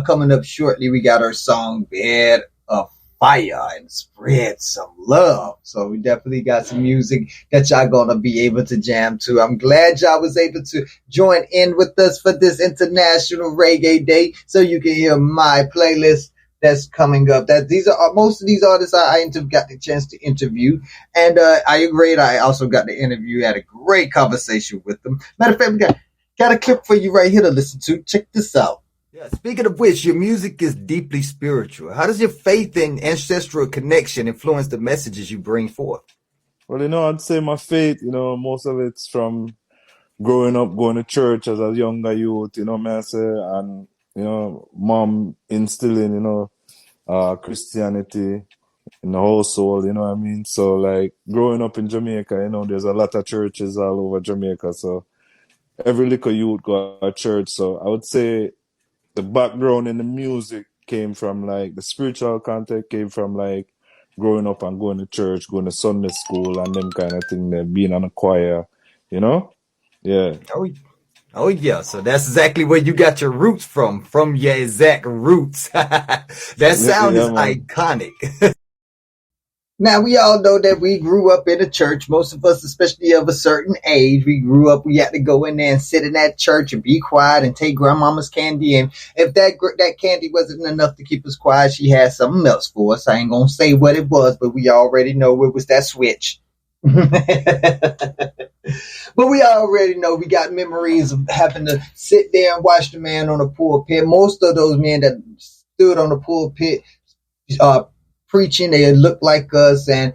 coming up shortly. We got our song Bed of Fire and Spread Some Love. So we definitely got some music that y'all gonna be able to jam to. I'm glad y'all was able to join in with us for this International Reggae Day, so you can hear my playlist that's coming up. That these are most of these artists I got the chance to interview, and Iyagrade, I also got the interview. Had a great conversation with them. Matter of fact, we got a clip for you right here to listen to. Check this out. Yeah, speaking of which, your music is deeply spiritual. How does your faith and ancestral connection influence the messages you bring forth? Well, I'd say my faith, most of it's from growing up, going to church as a younger youth, may I say, and, mom instilling, Christianity in the household, you know what I mean? So, like, growing up in Jamaica, there's a lot of churches all over Jamaica, so every little youth go to church. So I would say the background in the music came from, like, the spiritual content came from, like, growing up and going to church, going to Sunday school and them kind of thing, then being on a choir, Yeah. Oh yeah, so that's exactly where you got your roots from your exact roots. That sound is iconic. Now, we all know that we grew up in a church. Most of us, especially of a certain age, we grew up, we had to go in there and sit in that church and be quiet and take grandmama's candy. And if that candy wasn't enough to keep us quiet, she had something else for us. I ain't going to say what it was, but we already know it was that switch. But we already know we got memories of having to sit there and watch the man on the pulpit. Most of those men that stood on the pulpit, preaching, they look like us, and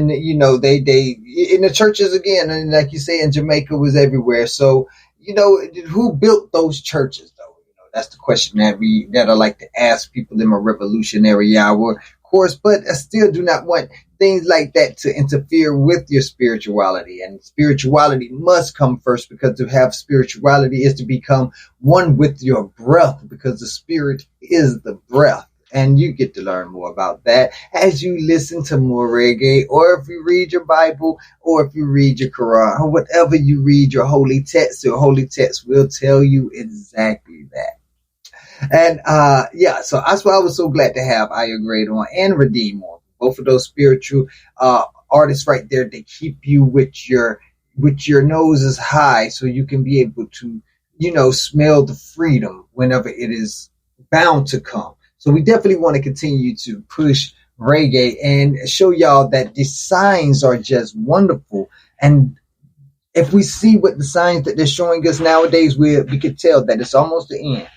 you know, they in the churches again, and like you say, in Jamaica was everywhere. So, you know, who built those churches though? You know, that's the question that I like to ask people in my revolutionary hour, of course. But I still do not want things like that to interfere with your spirituality, and spirituality must come first, because to have spirituality is to become one with your breath, because the spirit is the breath. And you get to learn more about that as you listen to more reggae, or if you read your Bible, or if you read your Quran, or whatever you read, your holy text. Your holy text will tell you exactly that. And yeah, so that's why I was so glad to have Iyagrade on and Redeemm on. Both of those spiritual artists right there, they keep you with your noses high, so you can be able to, you know, smell the freedom whenever it is bound to come. So we definitely want to continue to push reggae and show y'all that the signs are just wonderful. And if we see what the signs that they're showing us nowadays, we could tell that it's almost the end.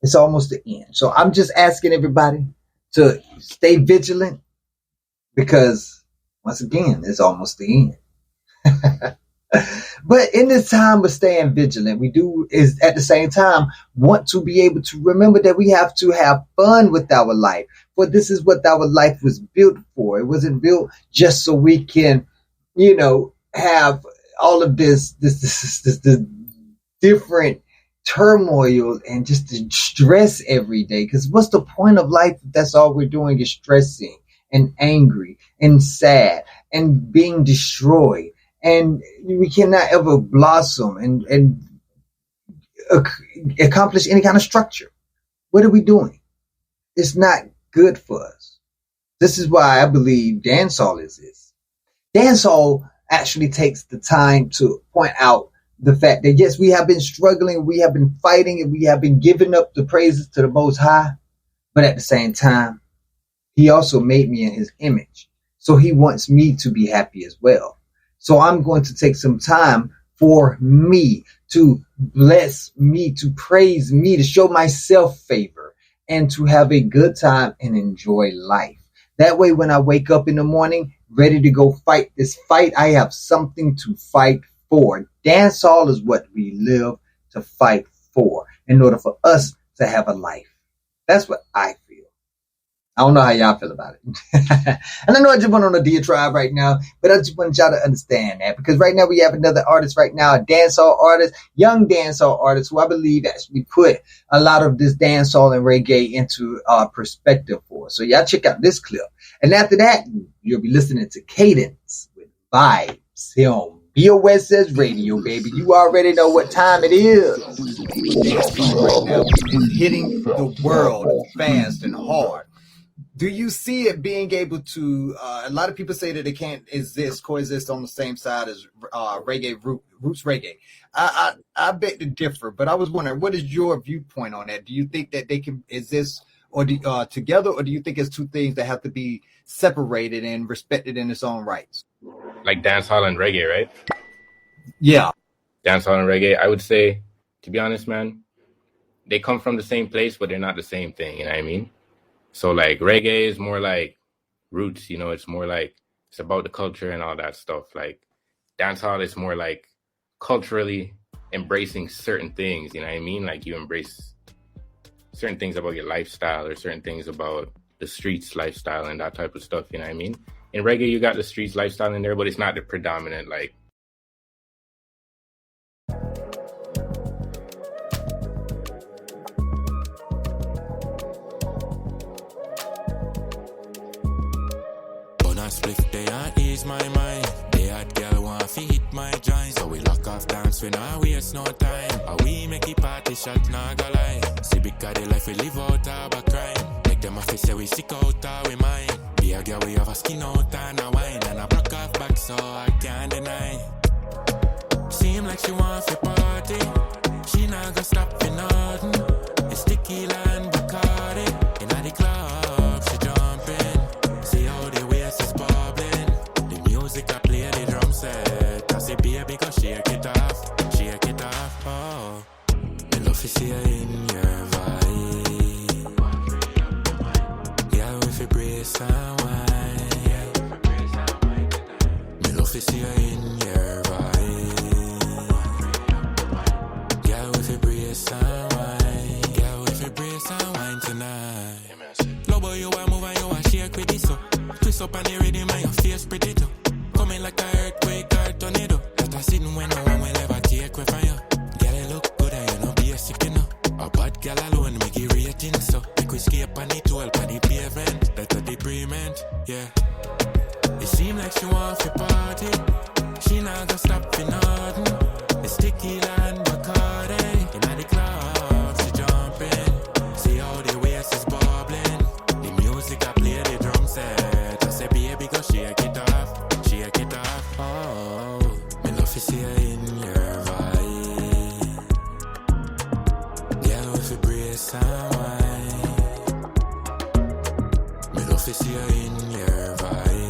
It's almost the end. So I'm just asking everybody to stay vigilant, because once again, it's almost the end. But in this time of staying vigilant, we do is at the same time want to be able to remember that we have to have fun with our life. For this is what our life was built for. It wasn't built just so we can, you know, have all of this different turmoil and just the stress every day. Because what's the point of life if that's all we're doing is stressing and angry and sad and being destroyed? And we cannot ever blossom and accomplish any kind of structure. What are we doing? It's not good for us. This is why I believe dancehall is this. Dancehall actually takes the time to point out the fact that, yes, we have been struggling, we have been fighting, and we have been giving up the praises to the Most High. But at the same time, He also made me in His image. So He wants me to be happy as well. So I'm going to take some time for me, to bless me, to praise me, to show myself favor, and to have a good time and enjoy life. That way, when I wake up in the morning, ready to go fight this fight, I have something to fight for. Dancehall is what we live to fight for in order for us to have a life. That's what I feel. I don't know how y'all feel about it. And I know I just went on a diatribe right now, but I just want y'all to understand that, because right now we have another artist right now, a dancehall artist, young dancehall artist, who I believe actually put a lot of this dancehall and reggae into perspective for us. So y'all check out this clip. And after that, you'll be listening to Kvdence with Vybez here on BOSS Radio, baby. You already know what time it is. Right now, it's hitting the world fast and hard. Do you see it being able to, a lot of people say that it can't coexist on the same side as reggae, roots reggae. I beg to differ, but I was wondering, what is your viewpoint on that? Do you think that they can exist or together, or do you think it's two things that have to be separated and respected in its own rights? Like dancehall and reggae, right? Yeah. Dancehall and reggae, I would say, to be honest, man, they come from the same place, but they're not the same thing, you know what I mean? So like reggae is more like roots, you know, it's more like it's about the culture and all that stuff. Like dancehall is more like culturally embracing certain things, you know what I mean? Like you embrace certain things about your lifestyle or certain things about the streets lifestyle and that type of stuff, you know what I mean? In reggae, you got the streets lifestyle in there, but it's not the predominant, like, Spliff they and ease my mind. They had girl want to hit my joints, so we lock off dance when I waste no time. And we make it party shot, nah go lie. See because the life we live out of a crime. Make them a fi say we sick out or we mind. Be a girl, we have a skin out and a wine. And I broke off back so I can't deny. Seem like she want fi party. She not gonna stop for nothing. It's tequila and Bacardi. Inna the club, she jumping. See how the waist is bubbling. The music I play, the drum set. I say baby, go shake it off. Shake it off, oh. Me love to see her in your vibe. Yeah, if you brace and wine. Me love to see her in your vibe. Yeah, if you brace and wine. Yeah, if you brace and wine tonight. Love how you a move and you a shake with this so. Twist up on the rhythm and your face pretty too. Coming like a earthquake or tornado. That I sitting when no one will ever take away from you. Girl, you look good and you know basic, you know. A bad girl alone make it rating so. Make we escape on the 12 on the pavement. That's a debris, yeah. It seem like she want to party. She not gonna stop for nothing. It's tequila and Bacardi. Inna the club, she jumping. See how the waist is bubbling. The music I play, the drum set. I say baby, go shake it off. Shake it off, oh. Me love to see her in your vibe. Yeah, if you brace and wine. Me love to see her in your vibe.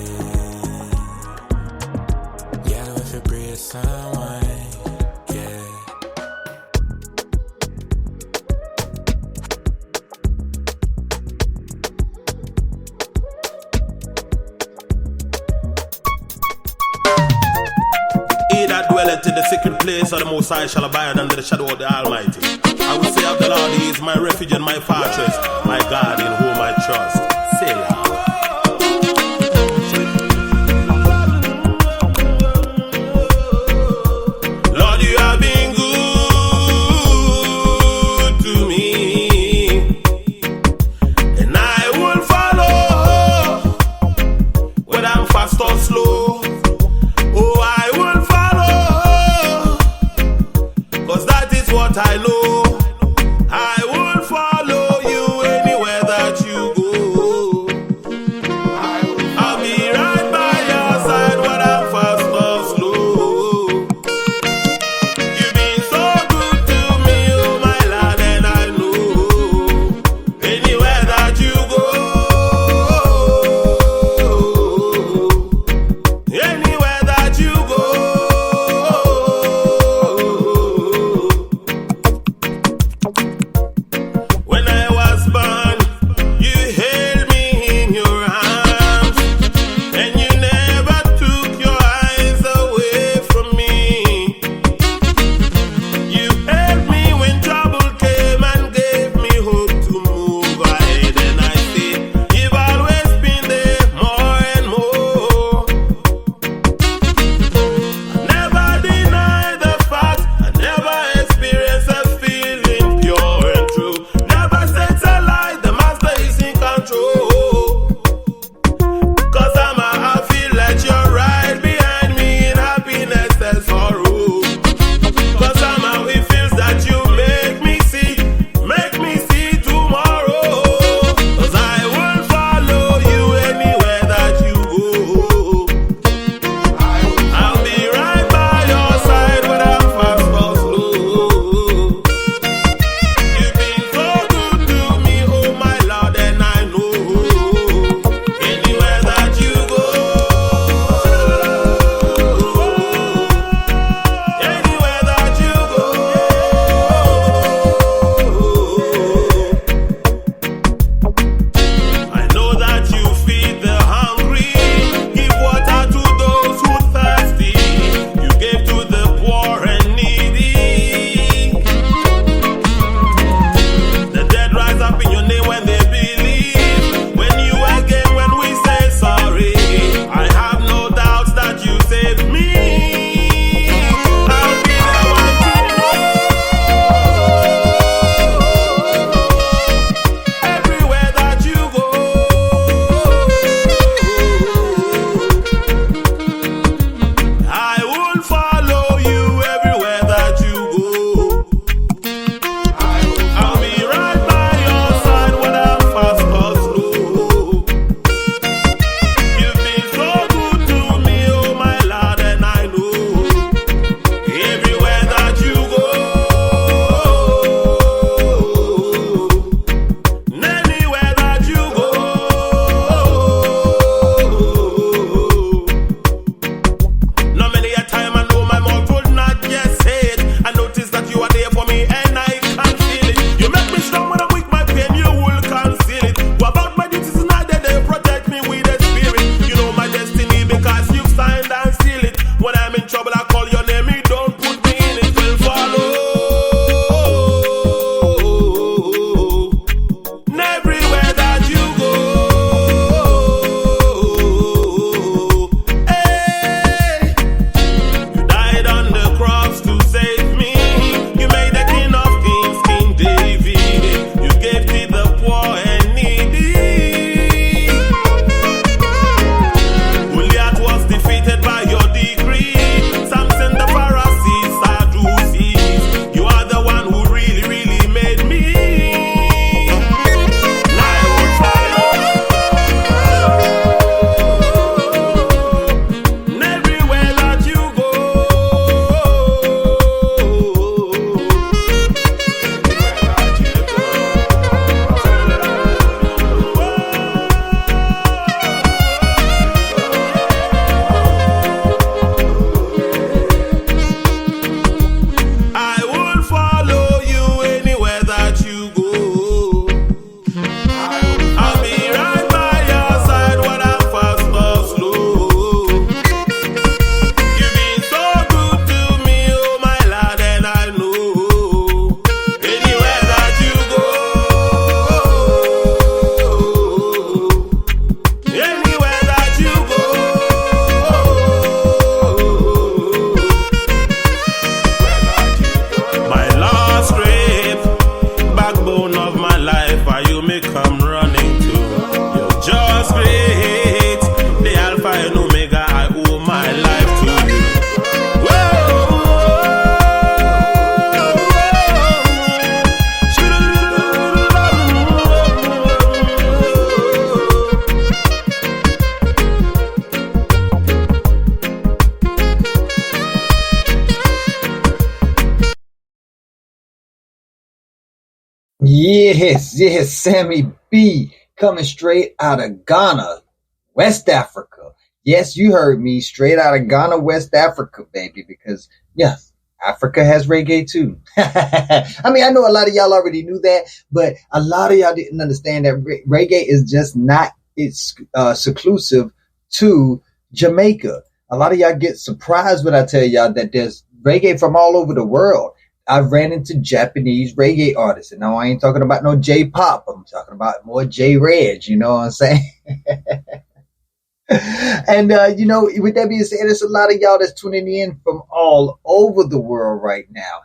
Yeah, if you brace and wine. Yeah. He that dwelleth in the secret place of the Most High shall abide under the shadow of the Almighty. I will say of the Lord, He is my refuge and my fortress, my God in whom I trust. Selah. Lord, you have been good to me, and I will follow, whether I'm fast or slow. Oh, I will follow, 'cause that is what I know. I will follow you anywhere that you go. Yes, Sammy B coming straight out of Ghana, West Africa. Yes, you heard me, straight out of Ghana, West Africa, baby, because yes, Africa has reggae too. I mean, I know a lot of y'all already knew that, but a lot of y'all didn't understand that reggae is just not exclusive to Jamaica. A lot of y'all get surprised when I tell y'all that there's reggae from all over the world. I've ran into Japanese reggae artists, and now I ain't talking about no J-pop. I'm talking about more J-Reg, you know what I'm saying? And, with that being said, there's a lot of y'all that's tuning in from all over the world right now.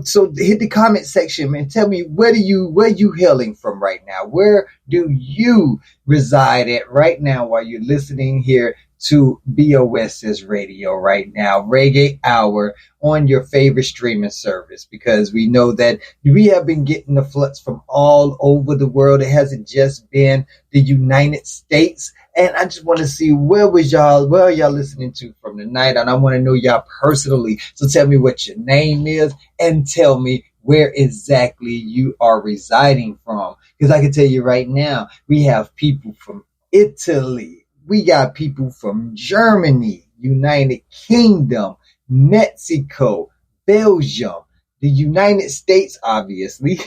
So hit the comment section and tell me where you hailing from right now? Where do you reside at right now while you're listening here to BOS's radio right now, Reggae Hour on your favorite streaming service, because we know that we have been getting the flux from all over the world. It hasn't just been the United States. And I just want to see where are y'all listening to from tonight? And I want to know y'all personally. So tell me what your name is and tell me where exactly you are residing from. Because I can tell you right now, we have people from Italy. We got people from Germany, United Kingdom, Mexico, Belgium, the United States, obviously.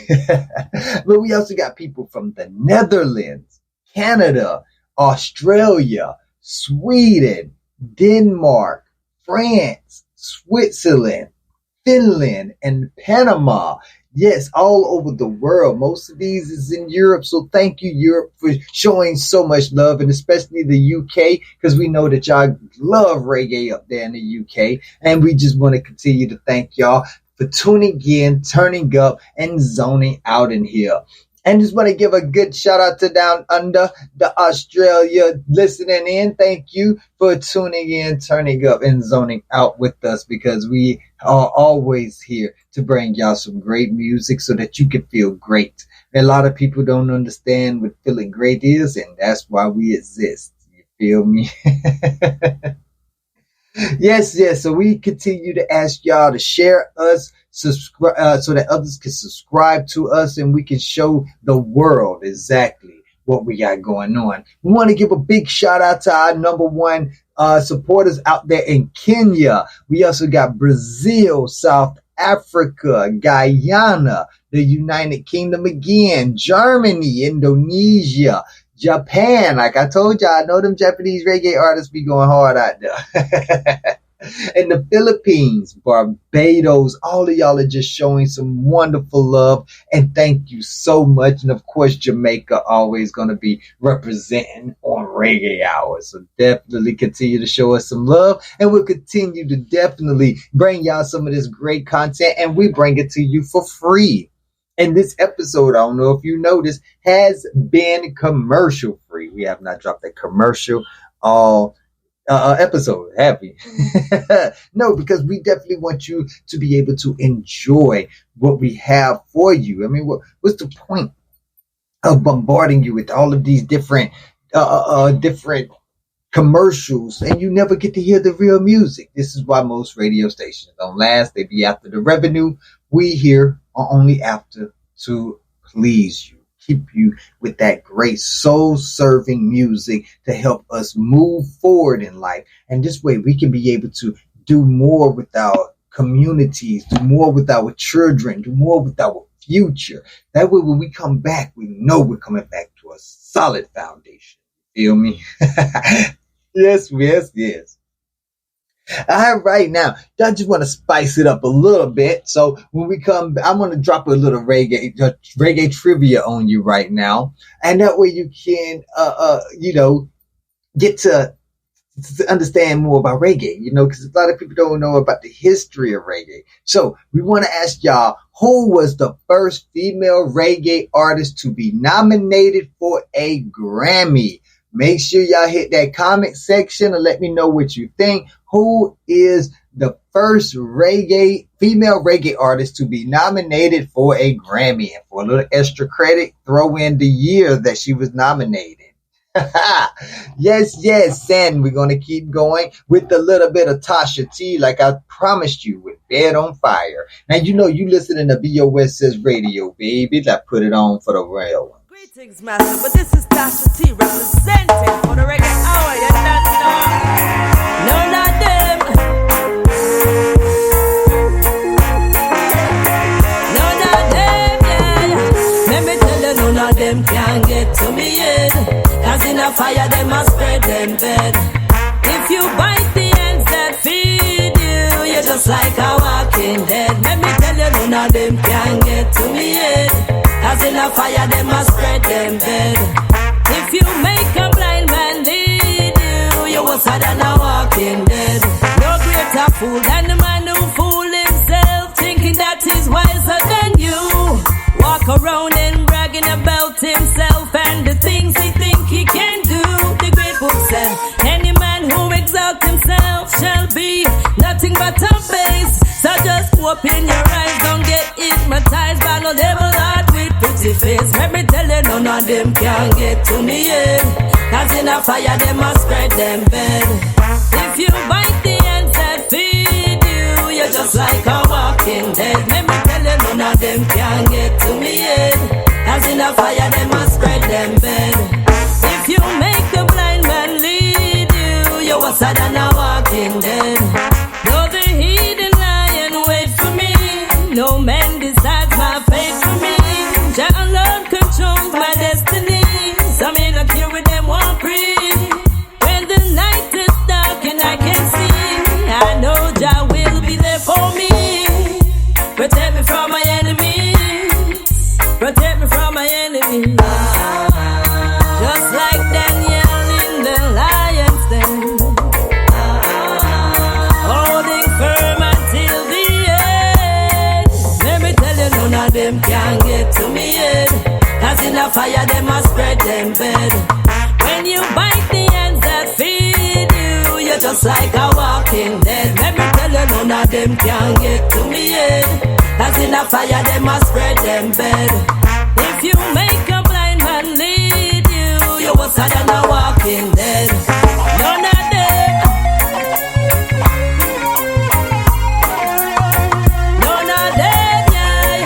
But we also got people from the Netherlands, Canada, Australia, Sweden, Denmark, France, Switzerland, Finland, and Panama. Yes, all over the world. Most of these is in Europe. So thank you, Europe, for showing so much love, and especially the UK, because we know that y'all love reggae up there in the UK. And we just want to continue to thank y'all for tuning in, turning up, and zoning out in here. And just want to give a good shout out to down under the Australia listening in. Thank you for tuning in, turning up, and zoning out with us, because we are always here to bring y'all some great music so that you can feel great. A lot of people don't understand what feeling great is, and that's why we exist. You feel me? Yes. So we continue to ask y'all to share us, subscribe, so that others can subscribe to us and we can show the world exactly what we got going on. We want to give a big shout out to our number one supporters out there in Kenya. We also got Brazil, South Africa, Guyana, the United Kingdom again, Germany, Indonesia, Japan. Like I told y'all, I know them Japanese reggae artists be going hard out there. And the Philippines, Barbados, all of y'all are just showing some wonderful love. And thank you so much. And of course, Jamaica always going to be representing on Reggae Hour. So definitely continue to show us some love. And we'll continue to definitely bring y'all some of this great content. And we bring it to you for free. And this episode, I don't know if you noticed, has been commercial free. We have not dropped a commercial all episode, have we? No, because we definitely want you to be able to enjoy what we have for you. I mean, what's the point of bombarding you with all of these different commercials and you never get to hear the real music? This is why most radio stations don't last. They be after the revenue. We here are only after to please you. Keep you with that great soul-serving music to help us move forward in life. And this way we can be able to do more with our communities, do more with our children, do more with our future. That way when we come back, we know we're coming back to a solid foundation. Feel me? Yes. All right, now I just want to spice it up a little bit. So when we come, I'm going to drop a little reggae trivia on you right now, and that way you can, get to understand more about reggae. Because a lot of people don't know about the history of reggae. So we want to ask y'all, who was the first female reggae artist to be nominated for a Grammy? Make sure y'all hit that comment section and let me know what you think. Who is the first female reggae artist to be nominated for a Grammy? And for a little extra credit, throw in the year that she was nominated. Yes. And we're going to keep going with a little bit of Tasha T, like I promised you with bed on fire. Now you know you listening to BOS Says Radio, baby. Let's put it on for the real one. Greetings, master, but this is Tasha T representing for the Reggae Hour. You don't know. None of them. None of them, yeah. Let me tell you, none of them can get to me yet. Cause in a fire, they must spread them bed. If you bite the ends that feed you, you're just like a walking dead. Let me tell you, none of them can get to me yet. Cause in a fire, they must spread them bed. If you make a blind man lead you, you're worse than a walking dead. No greater fool than the man who fool himself, thinking that he's wiser than you. Walk around and bragging about himself and the things he think he can do. The great book said, any man who exalts himself shall be nothing but a base. So just open your eyes, don't get hypnotized by no devil heart with pretty face. Let me tell you, none of them can get to me yet. Cause in a fire, they must spread them bed. If you bite the ends that feed you, you're just like a walking dead. Let me tell you, none of them can get to me yet. Cause in a fire, they must spread them bed. If you make a blind man lead you, you're worse than a walking dead. Though the hidden lion wait for me, no man decides my fate for me. Jah alone controls my destiny, so me not care with them won't breathe. When the night is dark and I can see, I know Jah will be there for me. Protect me from my enemies, protect me from my enemies. Just like Daniel in the lion's den, holding firm until the end. Let me tell you, none of them can get to me yet. Cause in a fire, they must spread them bed. When you bite the ends that feed you, you're just like a walking dead. Let me tell you, none of them can get to me yet. Cause in a fire, they must spread them bed. If you make a blind man lead you, you're worse than a walking dead. None of them. None of them, yeah.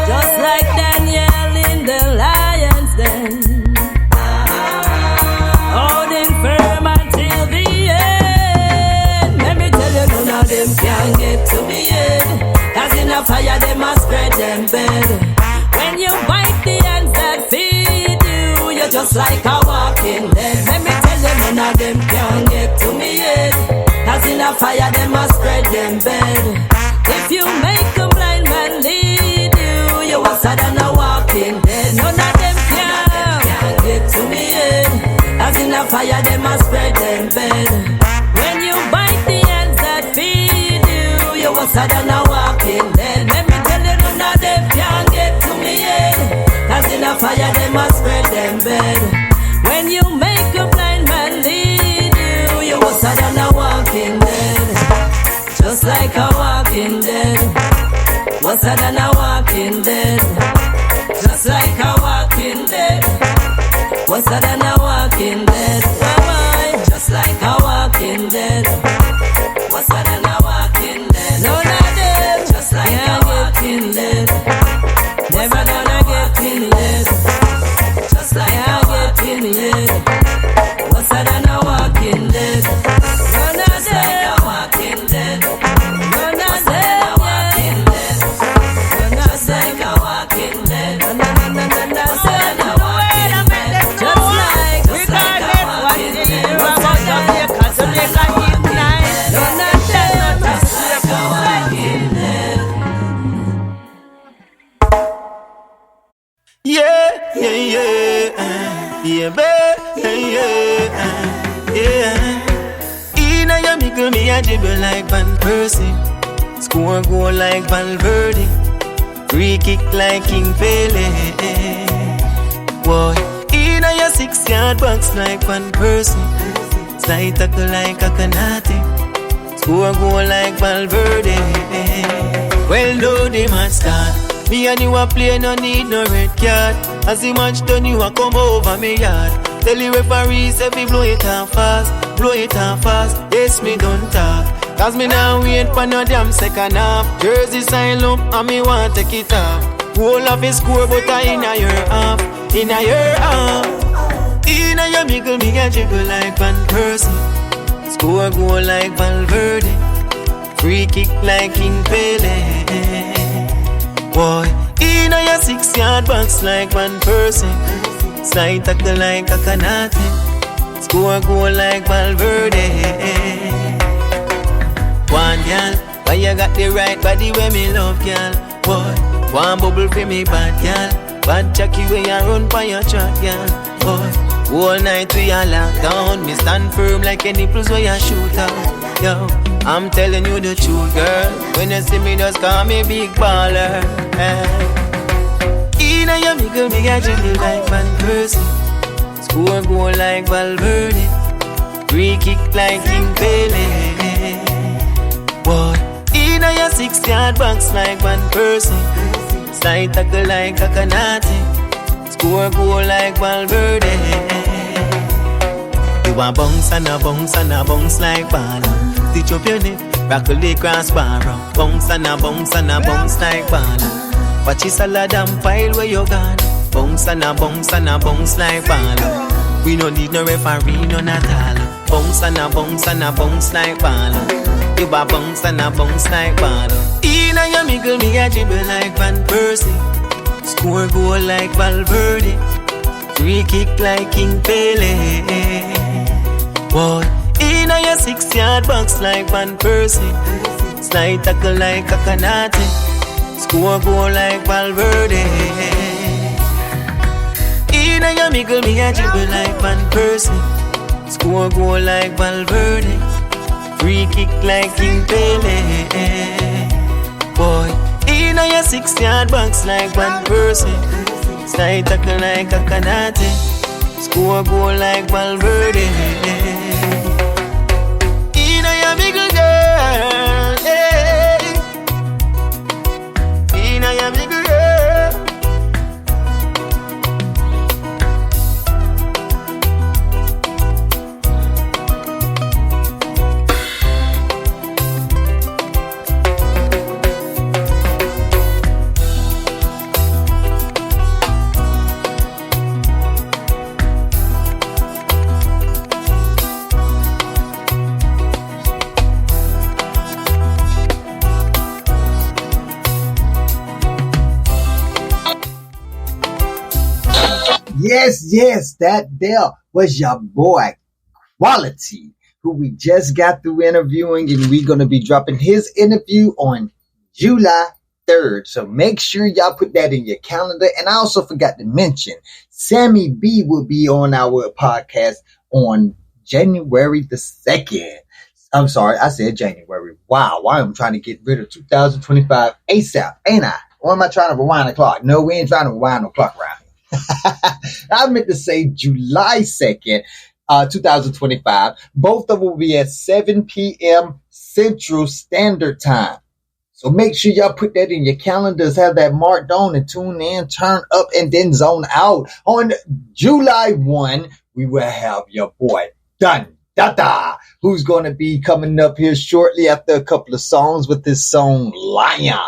Just like Daniel in the lion's den, holding firm until the end. Let me tell you, none of them can get to me yet. Cause in a fire, they must spread them bed. When you bite the ends that feed you, you're just like a walking dead. Let me tell you, none of them can get to me yet. Cause in a fire, they must spread them bed. If you make a blind man lead you, you're worse than a walking dead. None of them can get to me yet. Cause in a fire, they must spread them bed. When you bite the ends that feed you, you're worse than a walking dead. Let me tell you, none of them can get to me yet. Cause in a fire, they must spread them bed. When you make a blind man lead you, you're worse than a walking dead. Just like a walking dead. Worse than a walking dead. Just like a walking dead. Worse than a walking dead. Just like a walking dead. Worse than a walking dead. None of them. Just like a walking dead. Never gonna get in dead. Just like a walking dead. Worse than a walking dead. None of them. Walking dead. None of them. Walking dead. None of them. Walking dead. None of them. Worse than a walking dead. Just like a walking dead. Worse than a walking dead. None of them. Just like a walking dead. Yeah, yeah, yeah, yeah. Inna your mickle, me a dribble like Vanspersie. Score goal like Valverde. Free kick like King Pele. Boy, inna your 6-yard box like Vanspersie. Slide tackle like a Kanate. Score goal like Valverde. Well, though the match start, me and you a play, no need no red card. As the match done, you a come over me yard. Tell the referee, say we blow it on fast. Blow it on fast, yes me don't talk. Cause me now wait for no damn second half. Jersey sign up and me want take it off. Whole of his score but I in a year half. In a year half. In a year mickle me get jiggle like Vanspersie. Score goal like Valverde. Free kick like King Pele. Boy, in a year 6-yard box like Vanspersie. Slide tackle like a Kanate. Score goal like Valverde. One girl, why you got the right body when me love, girl? Boy, one bubble for me bad, girl. Bad Jackie where you run for your track, girl. Boy, all night we are locked down. Me stand firm like any plus where you shoot out. Yo, I'm telling you the truth, girl. When you see me, just call me big baller. In a yummy girl, me got jiggle like Vanspersie. Score goal like Valverde. Free kick like King Pele. Boy, in a your 6-yard box like Vanspersie. Slide tackle like a Kanate. Score goal like Valverde. You a bounce and a bounce and a bounce like baller. Stitch up your neck, rockle the crossbar. Bounce and a bounce and a bounce like baller. Watch your salad and pile where you gone. Bounce and a bounce and a bounce like baller. We no need no referee, none at all. Bounce and a bounce and a bounce like baller. You a bounce and a bounce like baller. In a your mickle, me a dribble like Vanspersie. Score goal like Valverde. Free kick like King Pele. Boy, in a your 6-yard box like Vanspersie. Slide tackle like a Kanate. Score goal like Valverde. In a your mickle, me a dribble like Vanspersie. Score goal like Valverde. Free kick like King Pele. Boy, in a your 6-yard box like Vanspersie. Slide tackle like a Kanate. Score goal like Valverde. In a your mickle girl, hey. In a your mickle girl. Yes, that there was your boy KQualiti, who we just got through interviewing, and we're going to be dropping his interview on July 3rd. So make sure y'all put that in your calendar. And I also forgot to mention, Sammi B will be on our podcast on January the 2nd. I'm sorry, I said January. Wow, why am I trying to get rid of 2025 ASAP, ain't I? Or am I trying to rewind the clock? No, we ain't trying to rewind the clock around here. I meant to say July 2nd, 2025. Both of them will be at 7 p.m. Central Standard Time. So make sure y'all put that in your calendars, have that marked on, and tune in, turn up, and then zone out. On July 1, we will have your boy Dada, who's going to be coming up here shortly after a couple of songs with his song Lion.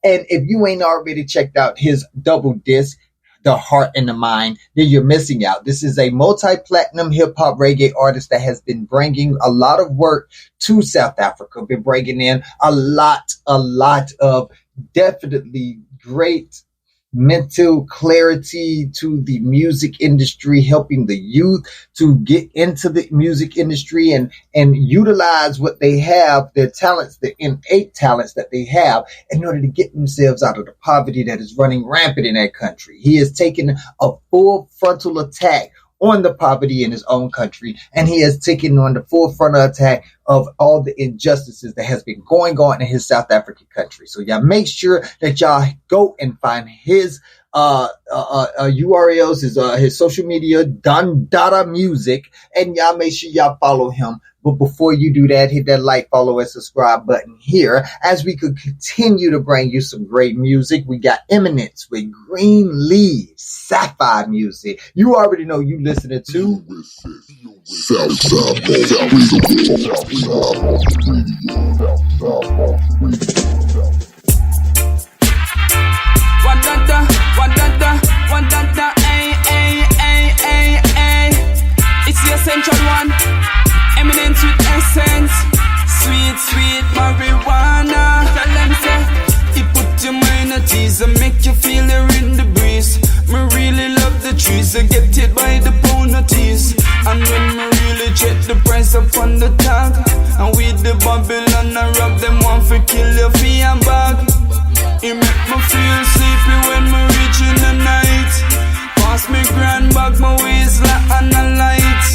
And if you ain't already checked out his double disc, The Heart and the Mind, then you're missing out. This is a multi-platinum hip-hop reggae artist that has been bringing a lot of work to South Africa, been bringing in a lot of definitely great mental clarity to the music industry, helping the youth to get into the music industry and utilize what they have, their talents, the innate talents that they have, in order to get themselves out of the poverty that is running rampant in that country. He has taken a full frontal attack on the poverty in his own country, and he has taken on the full frontal attack of all the injustices that has been going on in his South African country. So y'all make sure that y'all go and find his URLs, his social media, Dada Music, and y'all make sure y'all follow him. But before you do that, hit that like, follow, and subscribe button here as we could continue to bring you some great music. We got Emynex with Green Leaves, Sapphire music. You already know you listening to Wadada, ay. It's the essential one. Emynex with essence, sweet marijuana. Tell them say, it put your mind at ease and make you feel it in the breeze. Me really love the trees, I get it by the pound of teas. And when me really check the price up on the tag, and with the Babylon I rob them one for kill your fee and bag. It make me feel sleepy when me reach in the night. Pass me grand bag, my waist like on a light.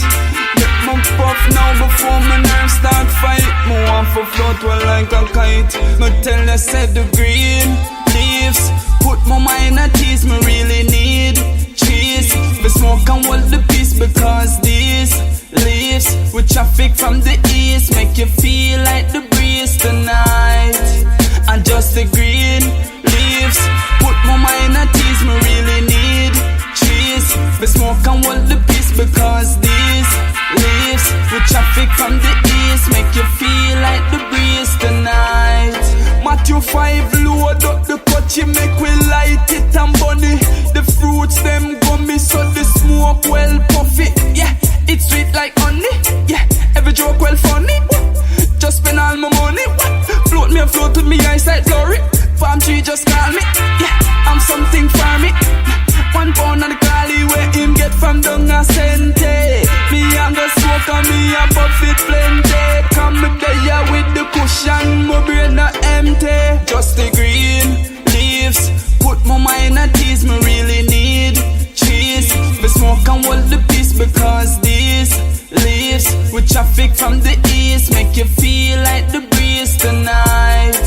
Make me puff now before my nerves start fight. Me want to float well like a kite. Me tell you said the green leaves put my mind at ease. Me really need trees. The smoke and hold the peace because these leaves with traffic from the east make you feel like the breeze tonight. And just the green leaves put my mind at ease. Me really need trees. The smoke and hold the peace because these leaves with traffic from the east make you feel like the breeze tonight. Matthew 5 load up the cut, you make we light it and bunny. The fruits them gummy so the smoke well puffy. Yeah, it's sweet like honey. Yeah, every joke well funny. Just spend all my money. Float me and float with me eyesight blurry. Palm tree just call me. Yeah, I'm something for me. 1 pound on the collie where him get from down a sente. Me and the smoke and me a buffet plenty. Come there with the cushion, my brain not empty. Just the green leaves put my mind at ease. Me really need trees. The smoke and hold the peace because these leaves with traffic from the east make you feel like the breeze tonight.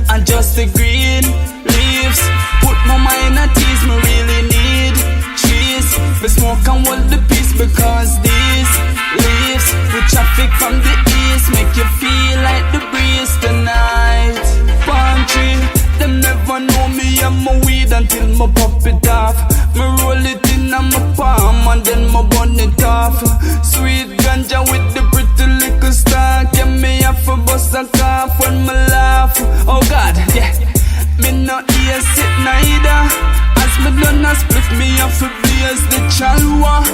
And just the green leaves put my mind at ease. Me really need trees. The smoke and hold the peace because these leaves with traffic from the east make you feel like the breeze tonight. Palm tree, them never know me and my weed until me pop it off. Me roll it in on my palm and then me burn it off. Sweet ganja with the pretty little star. Get me off a bus and cough when me laugh. Oh God, yeah. Me not here sit neither. As me done a split me off a blaze the chalwa.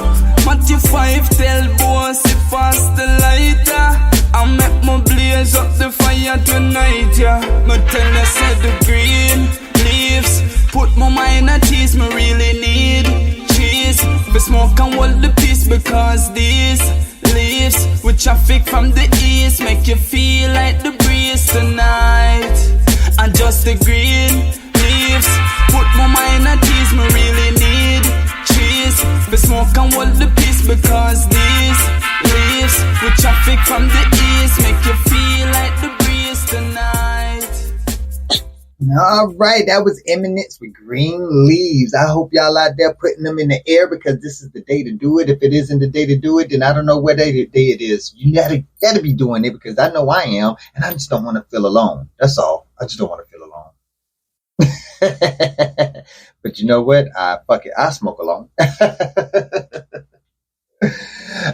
Matthew 5 tell boy sit past the lighter. I make me blaze up the fire tonight, yeah. Me tell you said the green leaves put my mind at ease. Me really need trees. The smoke and hold the peace because these leaves with traffic from the east make you feel like the breeze tonight. And just the green leaves put my mind at ease. Me really need trees. The smoke and hold the peace because these leaves with traffic from the east make you feel like the breeze tonight. All right, that was Emynex with Green Leaves. I hope y'all out there putting them in the air because this is the day to do it. If it isn't the day to do it, then I don't know what day it is. You gotta be doing it because I know I am, and I just don't want to feel alone. That's all. I just don't want to feel alone. But you know what? Fuck it. I smoke alone.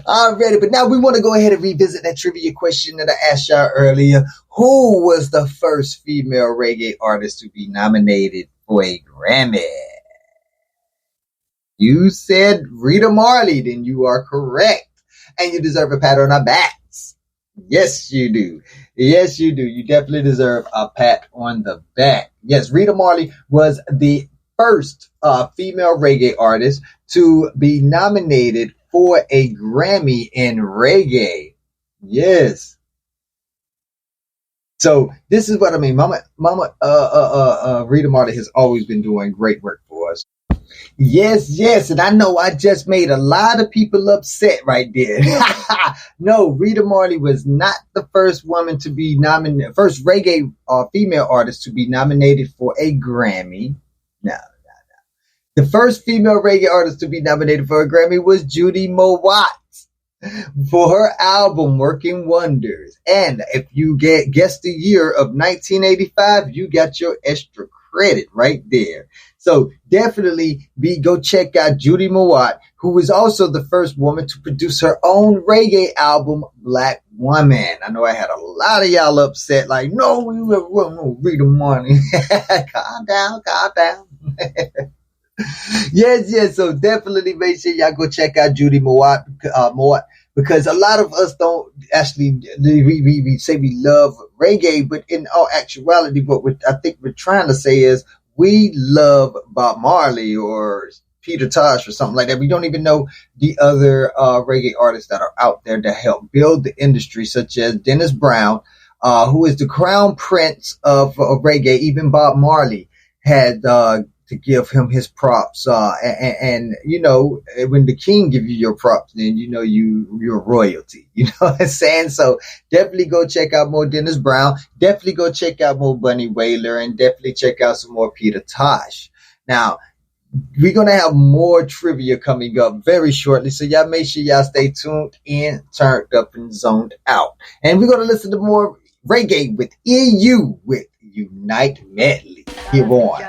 Alrighty, but now we want to go ahead and revisit that trivia question that I asked y'all earlier. Who was the first female reggae artist to be nominated for a Grammy? You said Rita Marley, then you are correct. And you deserve a pat on the backs. Yes, you do. Yes, you do. You definitely deserve a pat on the back. Yes, Rita Marley was the first female reggae artist to be nominated for a Grammy in reggae. Yes. So this is what I mean. Mama, Rita Marley has always been doing great work for us. Yes. And I know I just made a lot of people upset right there. No, Rita Marley was not the first woman to be nominated, first reggae female artist to be nominated for a Grammy. No. The first female reggae artist to be nominated for a Grammy was Judy Mowat for her album Working Wonders. And if you guessed the year of 1985, you got your extra credit right there. So definitely go check out Judy Mowat, who was also the first woman to produce her own reggae album, Black Woman. I know I had a lot of y'all upset, like, no, we won't read the money. Calm down. Yes. So definitely make sure y'all go check out Judy Mowat, because a lot of us don't actually, we say we love reggae, but in all actuality, what I think we're trying to say is we love Bob Marley or Peter Tosh or something like that. We don't even know the other reggae artists that are out there that help build the industry, such as Dennis Brown, who is the crown prince of reggae. Even Bob Marley had to give him his props. And you know, when the king give you your props, then you know you're royalty. You know what I'm saying? So definitely go check out more Dennis Brown. Definitely go check out more Bunny Wailer, and definitely check out some more Peter Tosh. Now, we're going to have more trivia coming up very shortly. So y'all make sure y'all stay tuned in, turned up, and zoned out. And we're going to listen to more reggae with EU with Unite Medley. Here on.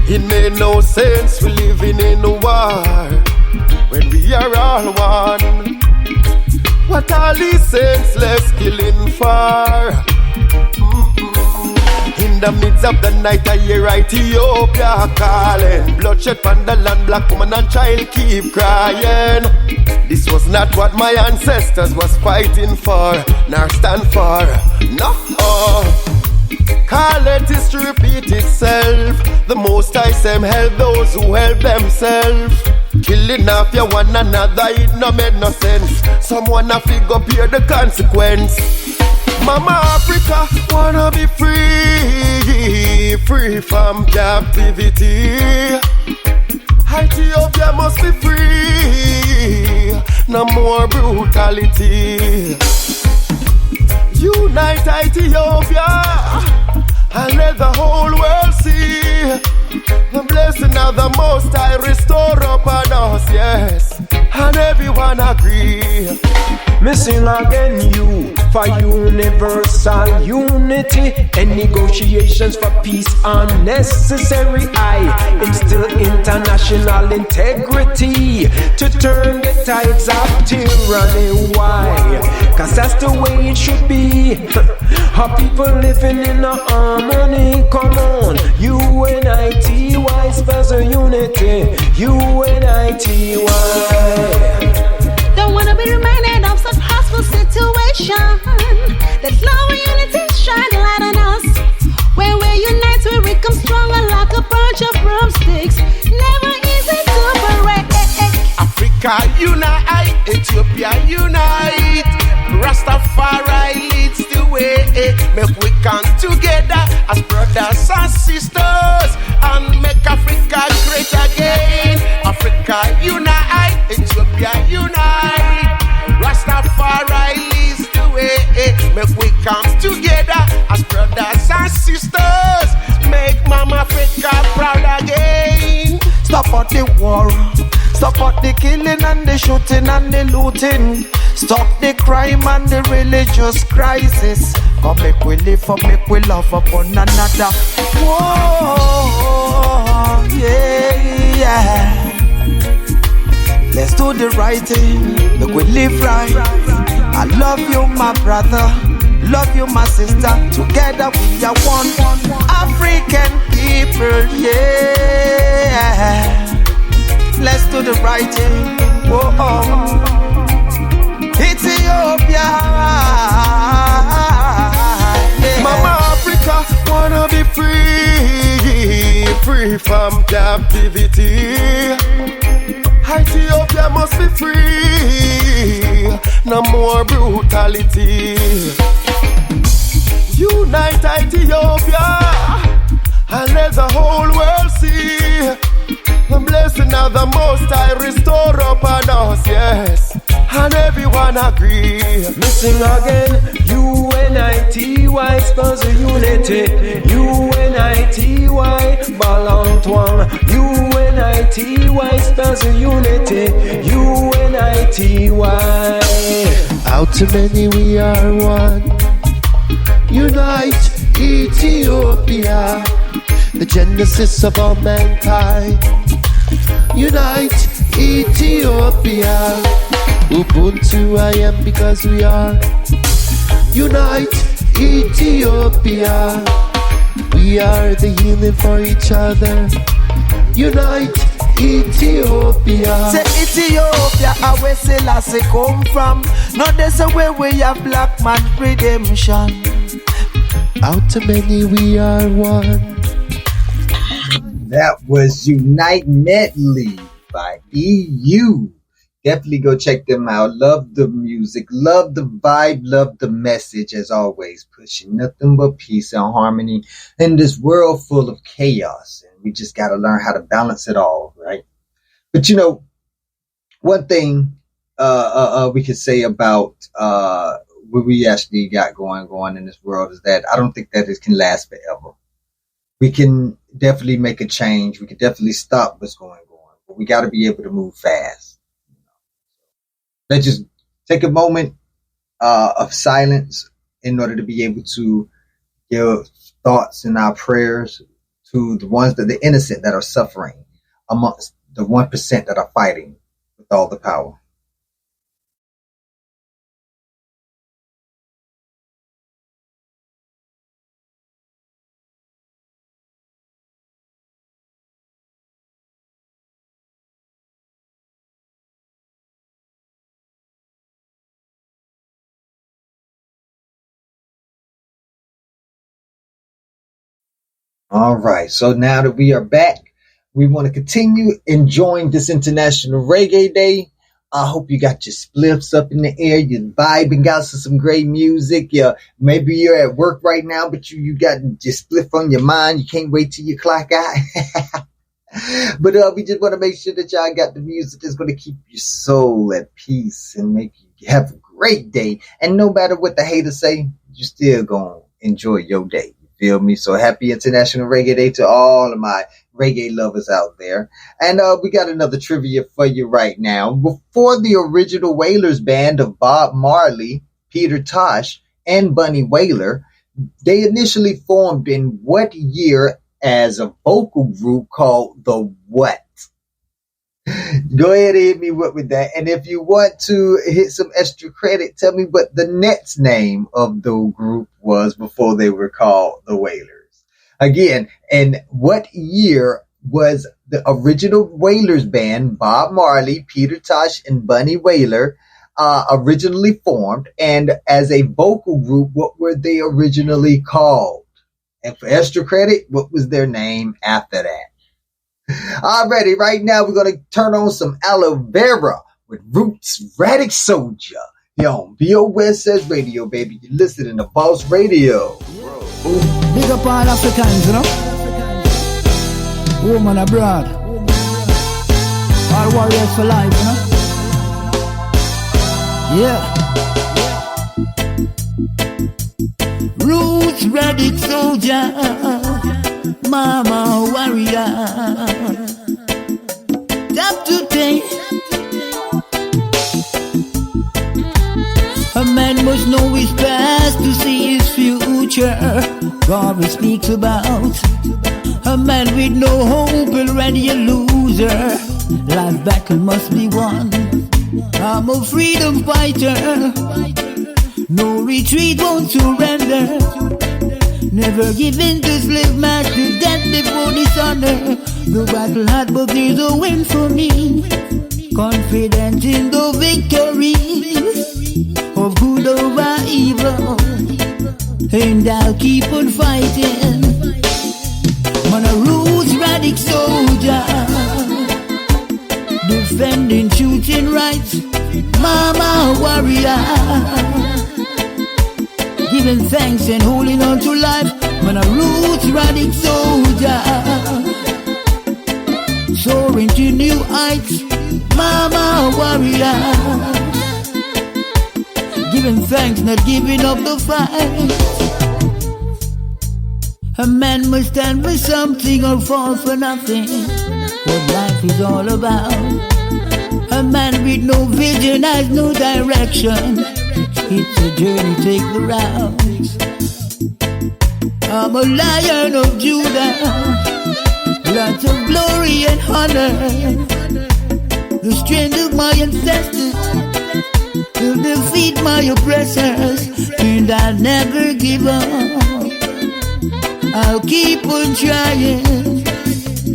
It made no sense we living in a war when we are all one. What all these senseless killing for? In the midst of the night, I hear Ethiopia calling. Bloodshed on the land, black woman and child keep crying. This was not what my ancestors was fighting for, nor stand for. No. Can't let history repeat itself. The Most High Sam help those who help themselves. Killing off your one another, it no made no sense. Someone a figure bear the consequence. Mama Africa wanna be free from captivity. Ethiopia must be free, no more brutality. Unite Ethiopia and let the whole world see the blessing of the Most High restore upon us, yes, and everyone agree. Missing again you for universal unity and negotiations for peace unnecessary. I instill international integrity to turn the tides of tyranny. Why? Cause that's the way it should be. Our people living in a harmony. Come on, UNITY, spells a unity. UNITY. Don't wanna be reminded of such hostile situation. That love and unity shine a light on us. When we unite, we become stronger like a bunch of broomsticks. Never easy to break. Africa unite, Ethiopia unite. Rastafari leads the way. Make we come together as brothers and sisters and make Africa great again. Africa unite, Ethiopia unite. Rastafari leads the way. Make we come together as brothers and sisters. Make Mama Africa proud again. Stop at the war. Stop at the killing and the shooting and the looting. Stop the crime and the religious crisis. Come make we live up, make we love up one another. Whoa, yeah. Let's do the right thing, make we live right. I love you, my brother. Love you, my sister. Together we are one African people, yeah. Let's do the right thing. Whoa, Ethiopia, yeah. Mama Africa wanna be free from captivity. Ethiopia must be free, no more brutality. Unite Ethiopia and let the whole world see The blessing of the Most High restore upon us, yes. And everyone agree. Missing again, UNITY spells the unity. UNITY, Balang Twang. UNITY spells the unity. UNITY. Out to many we are one. Unite Ethiopia, the genesis of all mankind. Unite Ethiopia. Ubuntu I am because we are. Unite Ethiopia. We are the healing for each other. Unite Ethiopia. Say Ethiopia, where Selassie come from. Now there's a way we have black man redemption. Out to many we are one. That was Unite Medley by EU. Definitely go check them out. Love the music, love the vibe, love the message as always. Pushing nothing but peace and harmony in this world full of chaos. And we just got to learn how to balance it all, right? But you know, one thing we could say about what we actually got going in this world is that I don't think that it can last forever. We can definitely make a change. We can definitely stop what's going on, but we got to be able to move fast. Let's just take a moment of silence in order to be able to give thoughts and our prayers to the ones that the innocent that are suffering amongst the 1% that are fighting with all the power. All right, so now that we are back, we want to continue enjoying this International Reggae Day. I hope you got your spliffs up in the air, you're vibing out to some great music. Maybe you're at work right now, but you got your spliff on your mind. You can't wait till you clock out. But we just want to make sure that y'all got the music that's going to keep your soul at peace and make you have a great day. And no matter what the haters say, you're still going to enjoy your day. Feel me? So happy International Reggae Day to all of my reggae lovers out there. And we got another trivia for you right now. Before the original Wailers band of Bob Marley, Peter Tosh, and Bunny Wailer, they initially formed in what year as a vocal group called The What? Go ahead and hit me with that. And if you want to hit some extra credit, tell me what the next name of the group was before they were called the Wailers. Again, and what year was the original Wailers band, Bob Marley, Peter Tosh, and Bunny Wailer, originally formed? And as a vocal group, what were they originally called? And for extra credit, what was their name after that? Alrighty, right now we're going to turn on some Alovera with Roots Radic Soldier here on BOSS Radio, baby. You're listening to Boss Radio. Big up all Africans, you know? Woman abroad. All warriors for life, you know? Yeah. Roots Radic Soldier. Mama warrior, top today. A man must know his past to see his future. God speaks about a man with no hope, already a loser. Life battle must be won. I'm a freedom fighter. No retreat, won't surrender. Never give in to slave master, death before dishonor. The battle hard, but there's a win for me. Confident in the victory of good over evil, and I'll keep on fighting. Man, a roots Radic soldier, defending, shooting rights. Mama warrior, giving thanks and holding on to life. Man, a roots Radic soldier. soaring to new heights. Mama warrior, giving thanks, not giving up the fight. A man must stand for something or fall for nothing. What life is all about. A man with no vision has no direction. It's a journey, take the route. I'm a lion of Judah, lots of glory and honor. The strength of my ancestors will defeat my oppressors, and I'll never give up. I'll keep on trying.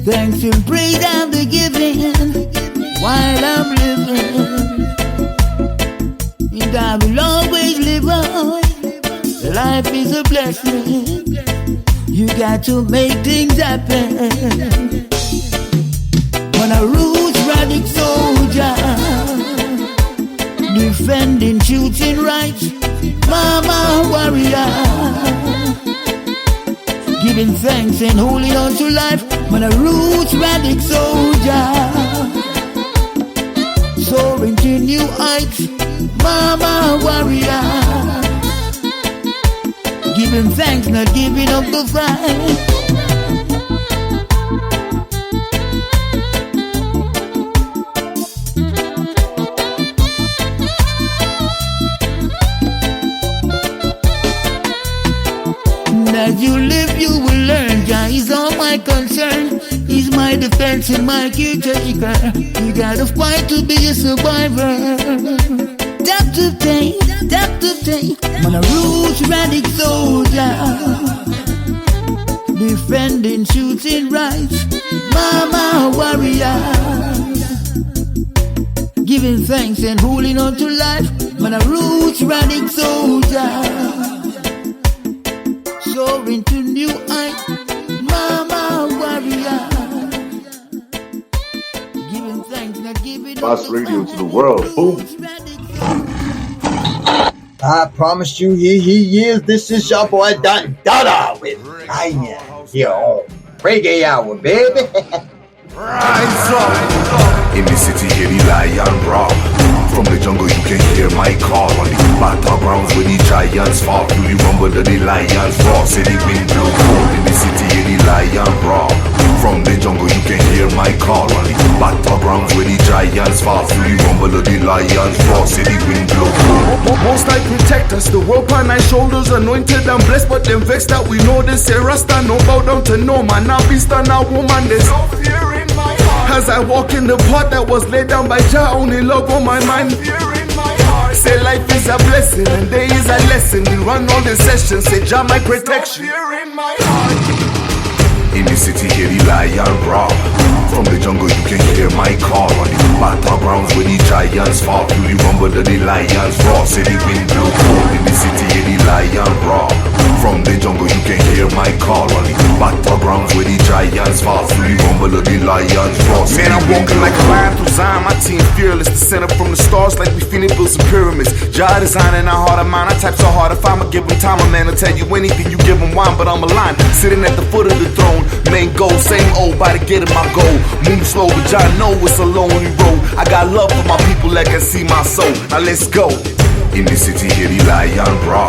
Thanks and praise I'll be giving while I'm living, and I will always live on. Life is a blessing. You got to make things happen. When a roots Radic soldier, defending truth and rights, mama warrior, giving thanks and holding on to life. When a roots Radic soldier, soaring to new heights, mama warrior, giving thanks, not giving up the fight. As you live, you will learn. Jah is all my concern. He's my defense and my caretaker. You gotta fight to be a survivor. Dr. Tay, when a roots Radic soldier, defending truth and rights, mama warrior, giving thanks and holding on to life. When a roots Radic soldier, soaring to new heights, mama warrior, giving thanks, not giving up. Boss Radio to the world. Boom. I promise you, he is. This is your boy Dada with Lion here on Reggae Hour, baby. Rise up. In the city, hear the lion roar. From the jungle, you can hear my call. On the battlegrounds where the giants fall. Do you rumble the lions roar? Say the wind blow cold. In the city, hear the lion roar. From the jungle, you can hear my call. On the battlegrounds where the giants fall. Do you rumble the lions roar? Say the wind blow cold. Most I protect us, the rope on our shoulders, anointed and blessed, but them vexed that we know this. Say Rasta, no bow down to no man. Now beast and now woman, there's no fear in my heart. As I walk in the pot that was laid down by Jah, only love on my mind. Say life is a blessing and there is a lesson. We run all the sessions, say Jah my protection. In the city, hear the lion roar. From the jungle, you can hear my call. On the battlegrounds where the giants fall. Do you rumble the lions roar? Say the wind blow cold. In the city, hear the lion roar. From the jungle, you can hear my call. On the battlegrounds where the giants fall. Do you rumble the lions roar? Man, I'm walking like a lion through Zion. My team fearless, descended from the stars like we finna build some pyramids. Jah designing our heart of mine. I type so hard, if I'ma give him time, a man will tell you anything. You give him wine, but I'm a lion, sitting at the foot of the throne. Main goal, same old, by to get in my goal. Move slow, but Jah know it's a lonely road. I got love for my people that can see my soul. Now let's go. In the city, hear the lion roar.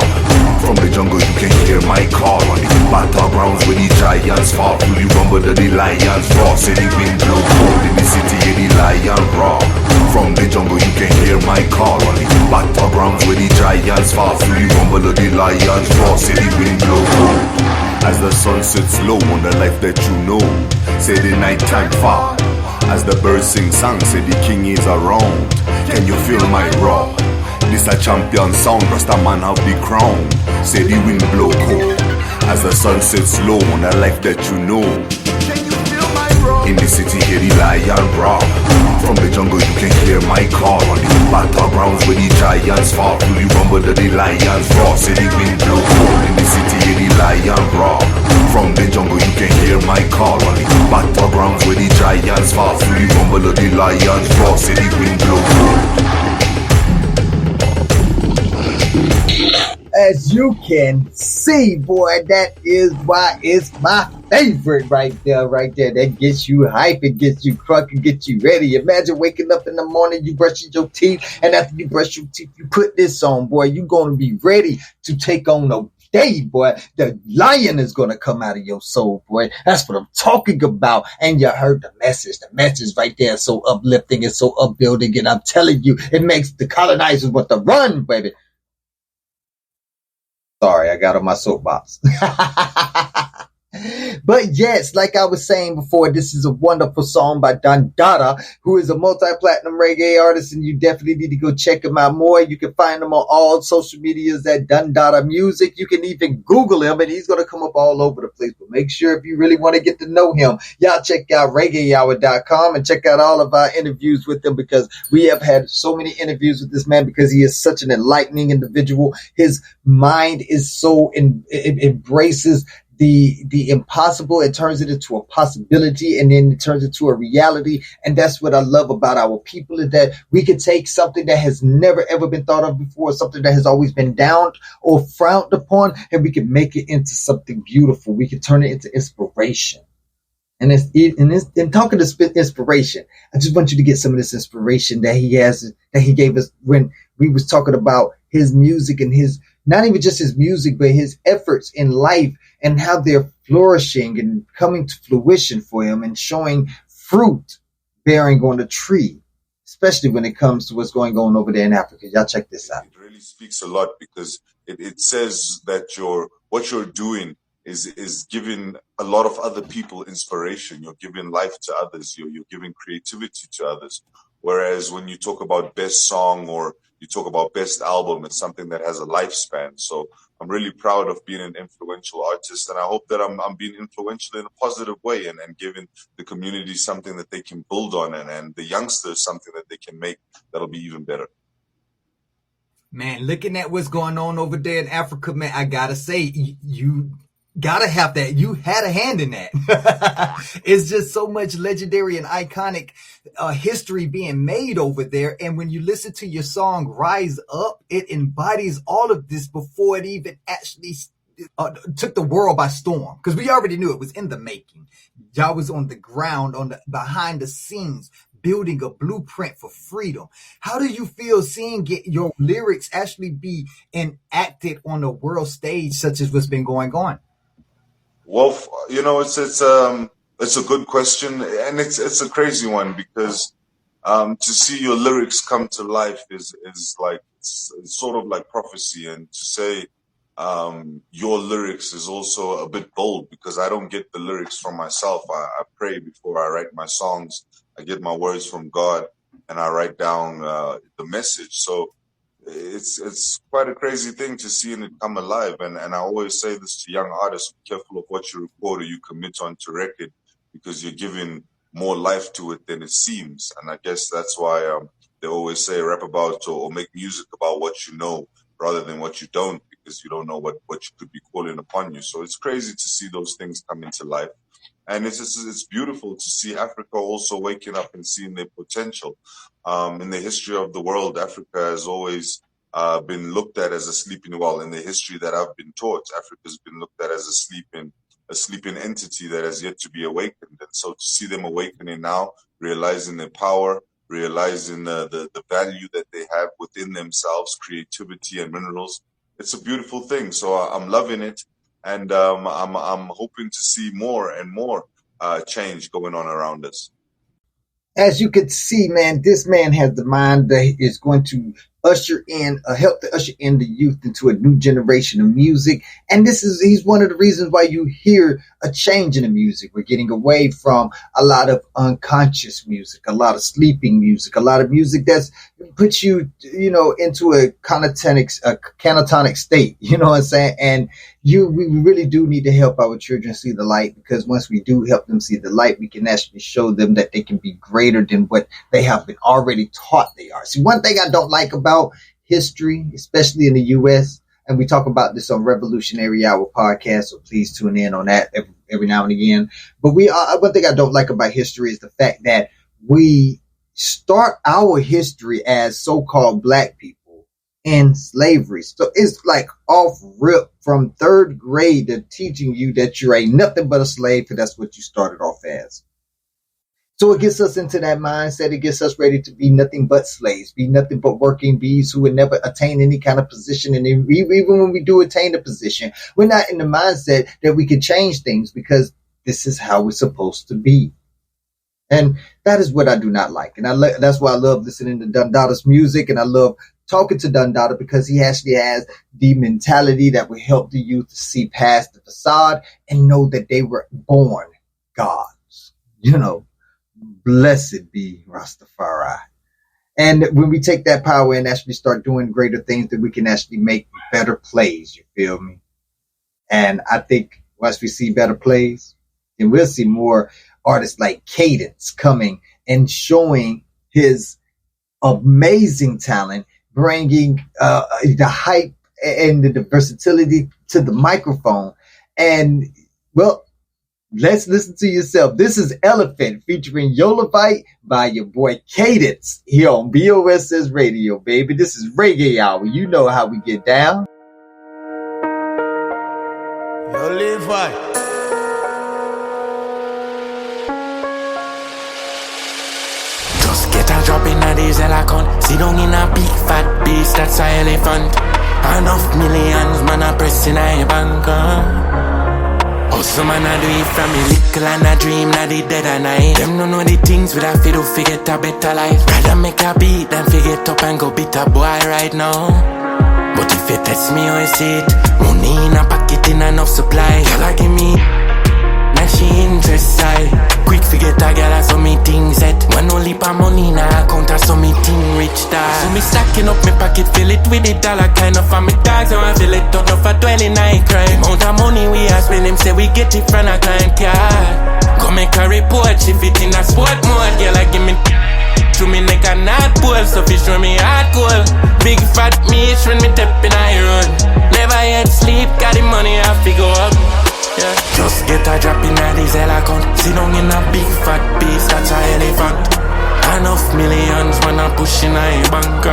From the jungle, you can hear my call. On the battlegrounds where the giants fall. Do you rumble the lions roar? Say the wind blow cold. In the city, hear the lion roar. From the jungle, you can hear my call. On the battlegrounds where the giants fall. Do you rumble the lions roar? Say the wind blow cold. As the sun sets low on the life that you know, say the nighttime fall. As the birds sing songs, say the king is around. Can you feel my roar? This a champion sound, Rasta man have the crown. Say the wind blow cold. As the sun sets low on the life that you know. In the city, hear the lion roar. From the jungle, you can hear my call. On the battlegrounds where the giants fall. Do you rumble the lions roar? Say the wind blow cold. In the city, hear the lion roar. From the jungle, you can hear my call. On the battlegrounds where the giants fall. Do you rumble the lions roar? Say the wind blow cold. As you can see, boy, that is why it's my favorite right there. That gets you hype, it gets you crunk, it gets you ready. Imagine waking up in the morning, you brushing your teeth, and after you brush your teeth, you put this on, boy. You're going to be ready to take on the day, boy. The lion is going to come out of your soul, boy. That's what I'm talking about. And you heard the message. The message right there is so uplifting, it's so upbuilding, and I'm telling you, it makes the colonizers want to run, baby. Sorry, I got on my soapbox. But yes, like I was saying before, this is a wonderful song by Dada, who is a multi-platinum reggae artist, and you definitely need to go check him out more. You can find him on all social medias at Dada Music. You can even Google him, and he's going to come up all over the place. But make sure if you really want to get to know him, y'all check out reggaehour.com and check out all of our interviews with him, because we have had so many interviews with this man because he is such an enlightening individual. His mind is so it embraces the impossible. It turns it into a possibility, and then it turns it to a reality. And that's what I love about our people, is that we can take something that has never ever been thought of before, something that has always been down or frowned upon, and we can make it into something beautiful. We can turn it into inspiration. And in talking to inspiration, I just want you to get some of this inspiration that he gave us when we was talking about his music, and his, not even just his music, but his efforts in life, and how they're flourishing and coming to fruition for him, and showing fruit bearing on the tree, especially when it comes to what's going on over there in Africa. Y'all check this out. It really speaks a lot, because it says that what you're doing is giving a lot of other people inspiration. You're giving life to others. You're giving creativity to others. Whereas when you talk about best song, or you talk about best album, it's something that has a lifespan. So I'm really proud of being an influential artist, and I hope that I'm being influential in a positive way, and giving the community something that they can build on, and the youngsters something that they can make that'll be even better. Man, looking at what's going on over there in Africa, man, I gotta say, you gotta have that. You had a hand in that. It's just so much legendary and iconic history being made over there. And when you listen to your song Rise Up, it embodies all of this before it even actually took the world by storm. Because we already knew it was in the making. Y'all was on the ground, behind the scenes, building a blueprint for freedom. How do you feel seeing your lyrics actually be enacted on the world stage, such as what's been going on? Well, it's a good question, and it's a crazy one, because to see your lyrics come to life is like it's sort of like prophecy, and to say your lyrics is also a bit bold, because I don't get the lyrics from myself. I pray before I write my songs. I get my words from God, and I write down the message. So it's quite a crazy thing to see it come alive. And I always say this to young artists: be careful of what you record or you commit onto record, because you're giving more life to it than it seems. And I guess that's why they always say rap about or make music about what you know rather than what you don't, because you don't know what you could be calling upon you. So it's crazy to see those things come into life. And it's beautiful to see Africa also waking up and seeing their potential. In the history of the world, Africa has always been looked at as a sleeping, well, in the history that I've been taught, Africa's been looked at as a sleeping entity that has yet to be awakened. And so to see them awakening now, realizing their power, realizing the value that they have within themselves, creativity and minerals, it's a beautiful thing. So I'm loving it. And I'm hoping to see more and more change going on around us. As you can see, man, this man has the mind that is going to help to usher in the youth into a new generation of music. And he's one of the reasons why you hear a change in the music. We're getting away from a lot of unconscious music, a lot of sleeping music, a lot of music that's puts you, into a catatonic state, you know what I'm saying? And we really do need to help our children see the light, because once we do help them see the light, we can actually show them that they can be greater than what they have been already taught they are. See, one thing I don't like about history, especially in the U.S., and we talk about this on Revolutionary Hour podcast, so please tune in on that every now and again. But one thing I don't like about history is the fact that we start our history as so-called black people, in slavery. So it's like off rip from 3rd grade. They're teaching you that you ain't nothing but a slave, because that's what you started off as. So it gets us into that mindset. It gets us ready to be nothing but slaves, be nothing but working bees who would never attain any kind of position. And even when we do attain a position, we're not in the mindset that we can change things, because this is how we're supposed to be. And that is what I do not like. And that's why I love listening to Dada's music, and I love talking to Dada, because he actually has the mentality that will help the youth to see past the facade and know that they were born gods. You know, blessed be Rastafari. And when we take that power and actually start doing greater things, that we can actually make better plays. You feel me? And I think once we see better plays, then we'll see more artists like Kvdence coming and showing his amazing talent, bringing the hype and the versatility to the microphone. And, well, let's listen to yourself. This is Elephant featuring Yowlevite by your boy Kvdence here on BOSS Radio, baby. This is Reggae Hour. You know how we get down. Yowlevite. Get a drop in a diesel account. Sit down in a big fat beast, that's a elephant. Enough millions, man, I press in a bank. Also, man, I do it from me little and I dream, not the dead and night. Them don't know the things with a fit to forget a better life. Rather make a beat than forget up and go beat a boy right now. But if you test me, how you see it, money in a pocket in enough supply. Girl, give me now she interest side. Quick forget a girl, so me things set. One only pa money in a account, so me thing rich dog. So me stacking up me pocket, fill it with the dollar kind of for me dogs. So I feel it out of a dwelling night crime. Amount of money we are spending, say we get it from a client car. Go make a report, she fit in a sport mode. Girl, I give me to me neck a not pull, so fish show me hardcore. Big fat meat when me step in a run. Never yet sleep, got the money I figure up. Yeah. Just get a drop in a diesel account. Sit down in a big fat beast, that's a elephant. Enough millions when I push in a bank.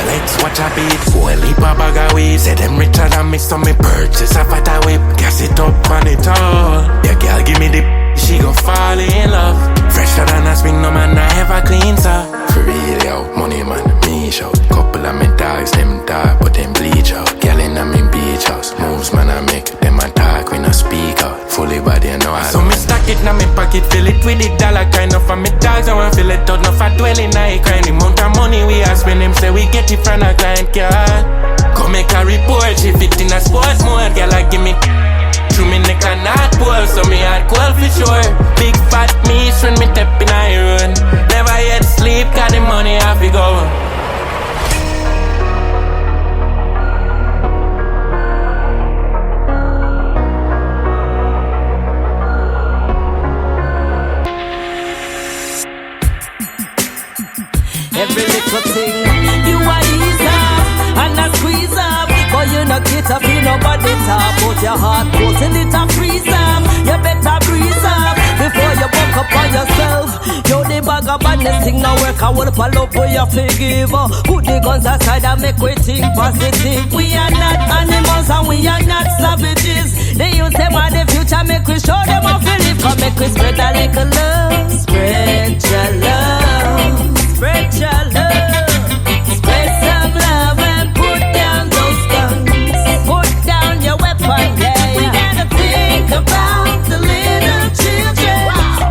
Let's watch a beat. Boy, leap a bag of weed. Say them richer than me, so me purchase a fatter whip. Gas it up on it all. Yeah, girl, give me the she gon' fall in love. Fresher than a spring, no man I ever clean, sir. For real, yo, money man, me shout. Couple of me dogs, them dark, but them bleach out. Girl in a me beach house. Moves man I make, them a talk, we no speak out. Fully body and no all. So me stack it in me pocket, fill it with the dollar kind of for me dogs. I want feel it out, no fat dwelling, I cry. The amount of money we are spending, say we get it from a client car. Come make a report, she fit in a sport mode. Girl, I give me through me neck and not pull, so me hard cool for sure. Big fat meat when me step in a run. Never yet sleep, got the money I fi go. Every little thing you are ease up and I squeeze up, but you not get up in nobody top. Put your heart close in it and freeze up. You better breeze up before you buck up on yourself. Yo, the bag of badness thing now work. I will pull up for your forgive. Put the guns aside and make we think positive. We are not animals and we are not savages. They use them on the future, make we show them how to live. Come make we spread a little love. Spread your love. Spread your love. Spread some love and put down those guns. Put down your weapon, yeah. We gotta think about the little children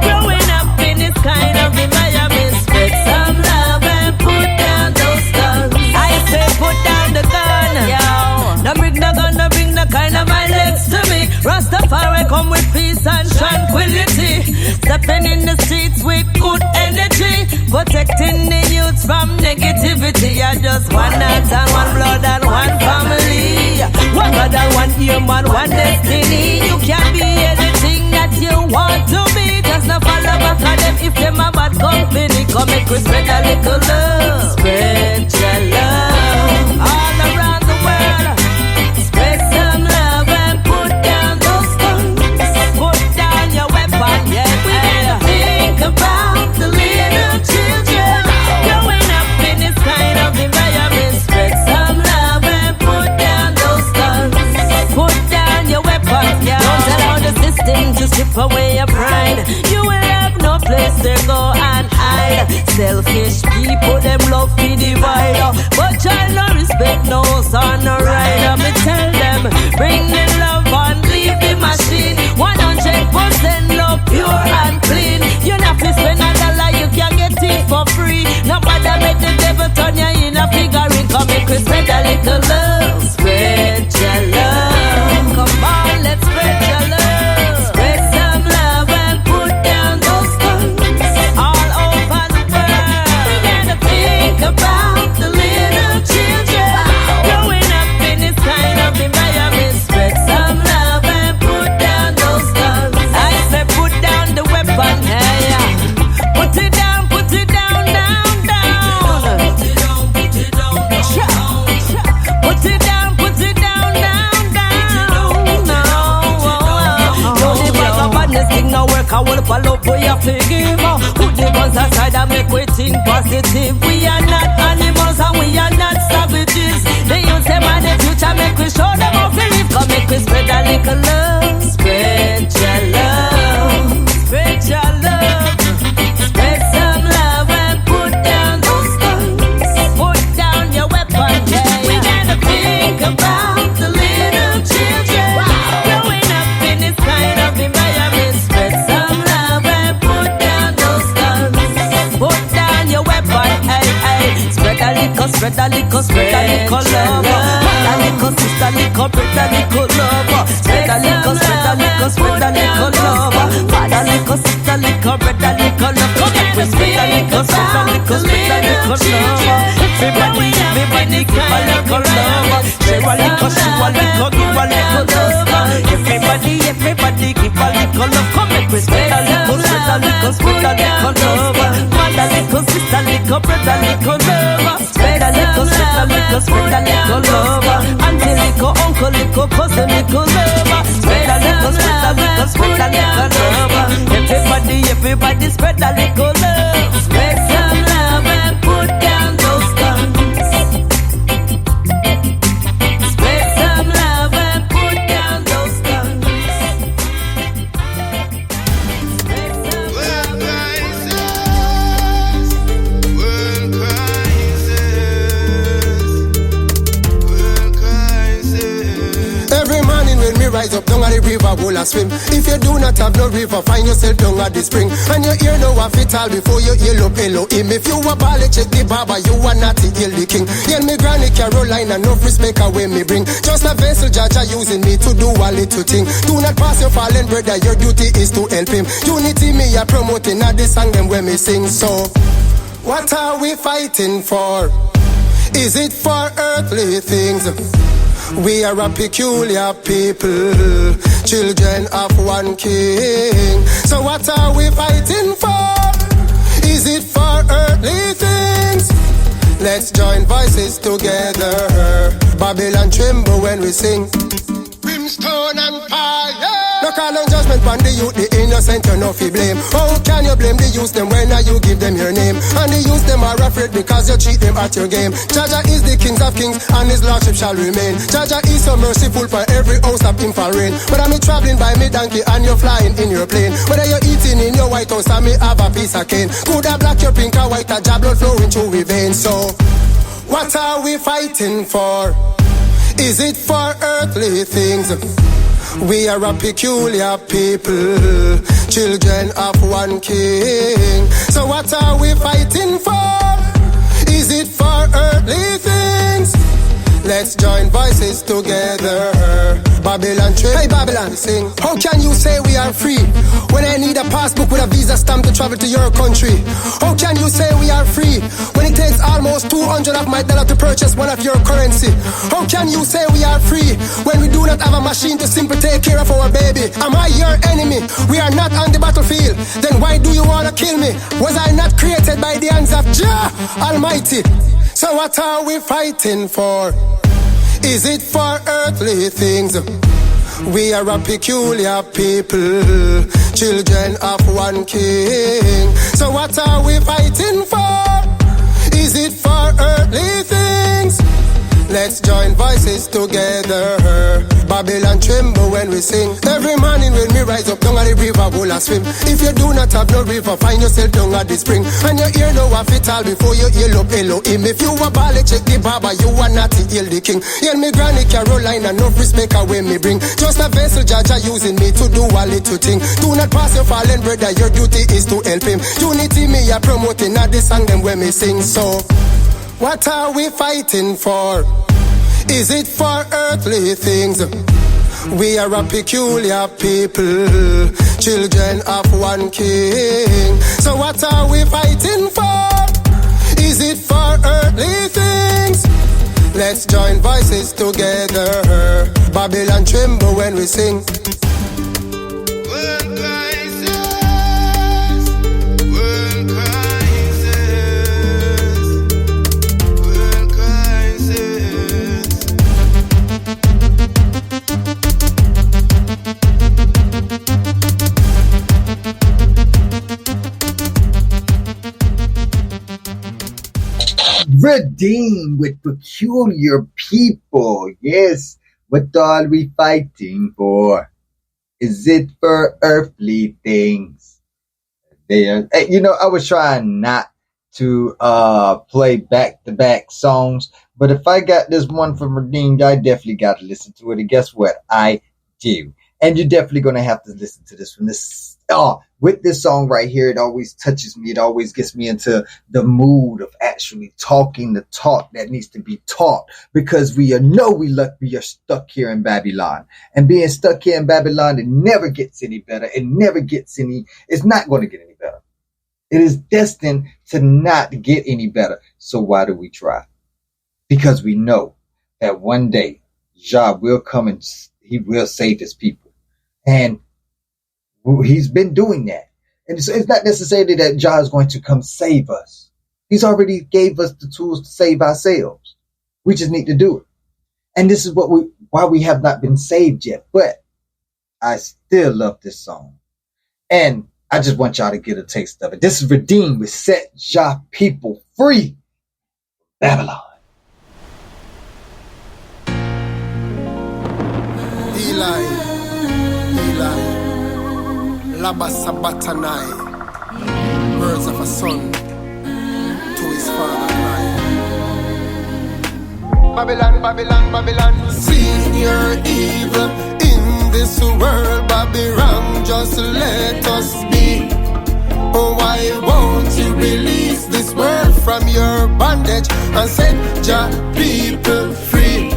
growing up in this kind of environment. Spread some love and put down those guns. I say put down the gun, yo. Don't bring the gun, don't bring the kind of violence to me. Rastafari come with peace and tranquility. Stepping in the streets with good energy. Protecting the youth from negativity. I just one heart and one blood and one family. One God and one aim and one destiny. You can be anything that you want to be. Just not follow back on them if them a bad company. Come make we spread a little love. Spread your love all around the world. Spread some love and put down those guns. Put down your weapon, yeah. We gotta think about the little children growing up in this kind of environment. strip away your pride. You will have no place to go and hide. Selfish people, them love to divide. But child no respect, no son, no rider. Me tell them, bring the love and leave the machine. 100% love, pure and clean. You not fi spend $1, you can get it for free. Nobody make the devil turn you in a figurine. Come make we spread a little love. Spread your love. Come on, let's spread your love. Spread some love and put down those guns all over the world. We gotta think about the little children growing up in this kind of environment. Spread some love and put down those guns. I say put down the weapon, hey, yeah. Put it down, down, down. Put it down, put it down, Put it down, put it down, down, down. Don't the bag of badness thing no work. I will follow for your forgive. Put the guns aside and make we think positive. We are not animals and we are not savages. They use them and the future make we show them how to live. Come make we spread a little love. Spread your love. Spread your love. Spread some love and put down those guns. Put down your weapon, yeah. We gotta think about the little children growing up in this kind of environment. Spread some love and put down those guns. Put down your weapon, hey, hey. Spread a little, spread a little, spread a little love. Put a little sister, little brother, little love. Spread a little, spread a little, spread a little love. Put a little sister, little brother, little love. Come on, we spread a little, spread a little, spread a little love. Everybody, everybody give a little love. Share a little, share a little, give a little love. Everybody, everybody give a little love. Come on, we spread a little, spread a little, spread a little love. Put a little sister, little brother, little love. Spread a little, spread a little, spread a little love. Auntie, little uncle, little cousin, little love. Spread a little, spread a little, spread a little love. Everybody, everybody spread a little love. Spread some love and put down those guns. Spread some love and put down those guns. Every morning when me rise up down at the river, will I swim. If you do not have no river, find yourself down at the spring. And you hear no one fit all before you hear up Elohim. If you a ballet, check the barber, you are not the ill the king. Yeah, me granny Caroline, enough respect away me bring. Just a vessel, Jaja using me to do a little thing. Do not pass your fallen brother, your duty is to help him. Unity me a promoting, not the song them when me sing. So, what are we fighting for? Is it for earthly things? We are a peculiar people, children of one king. So what are we fighting for? Is it for earthly things? Let's join voices together. Babylon tremble when we sing. Brimstone and fire. No call on judgment on the youth, the innocent you know fi blame. How can you blame the youth them when you give them your name? And the youth them are afraid because you cheat them at your game. Jaja is the king of kings and his lordship shall remain. Jaja is so merciful for every house of him for rain. Whether me traveling by me donkey and you're flying in your plane, whether you're eating in your white house and me have a piece of cane, could have black your pink or white or jab blood flowing through your veins. So what are we fighting for? Is it for earthly things? We are a peculiar people, children of one king. So what are we fighting for? Is it for earthly things? Let's join voices together. Babylon trade. Hey Babylon, sing. How can you say we are free when I need a passport with a visa stamp to travel to your country? How can you say we are free when it takes almost $200 of my dollar to purchase one of your currency? How can you say we are free when we do not have a machine to simply take care of our baby? Am I your enemy? We are not on the battlefield. Then why do you wanna kill me? Was I not created by the hands of Jah Almighty? So what are we fighting for? Is it for earthly things? We are a peculiar people, children of one king. So what are we fighting for? Is it for earthly things? Let's join voices together. Babylon tremble when we sing. Every morning when we rise up down at the river, will I swim. If you do not have no river, find yourself down at the spring. And you hear no half it all before you hear up Elohim. If you a ball, check the Baba, you are not to heal the king. Hear me granny Caroline, and no respect away me bring. Just a vessel, Jaja using me to do a little thing. Do not pass your fallen brother, your duty is to help him. Unity me a promoting, not the song them when me sing. So, what are we fighting for? Is it for earthly things? We are a peculiar people, children of one king. So what are we fighting for? Is it for earthly things? Let's join voices together. Babylon tremble when we sing. Redeemm with peculiar people. Yes, what are we fighting for? Is it for earthly things? There, you know, I was trying not to play back-to-back songs, but if I got this one from Redeemm, I definitely got to listen to it. And guess what? I do. And you're definitely going to have to listen to this one. With this song right here, it always touches me. It always gets me into the mood of actually talking the talk that needs to be taught, because we are stuck here in Babylon, and being stuck here in Babylon, it never gets any better. It's not going to get any better. It is destined to not get any better. So why do we try? Because we know that one day Jah will come and he will save his people. And he's been doing that. And so it's not necessarily that Jah is going to come save us. He's already gave us the tools to save ourselves. We just need to do it. And this is why we have not been saved yet. But I still love this song. And I just want y'all to get a taste of it. This is Redeemm with Set Jah People Free. Babylon. Eli. Laba Sabatanai, words of a son to his father cry. Babylon, Babylon, Babylon, seeing your evil in this world, Babylon, just let us be. Oh, why won't you release this world from your bondage and set your people free?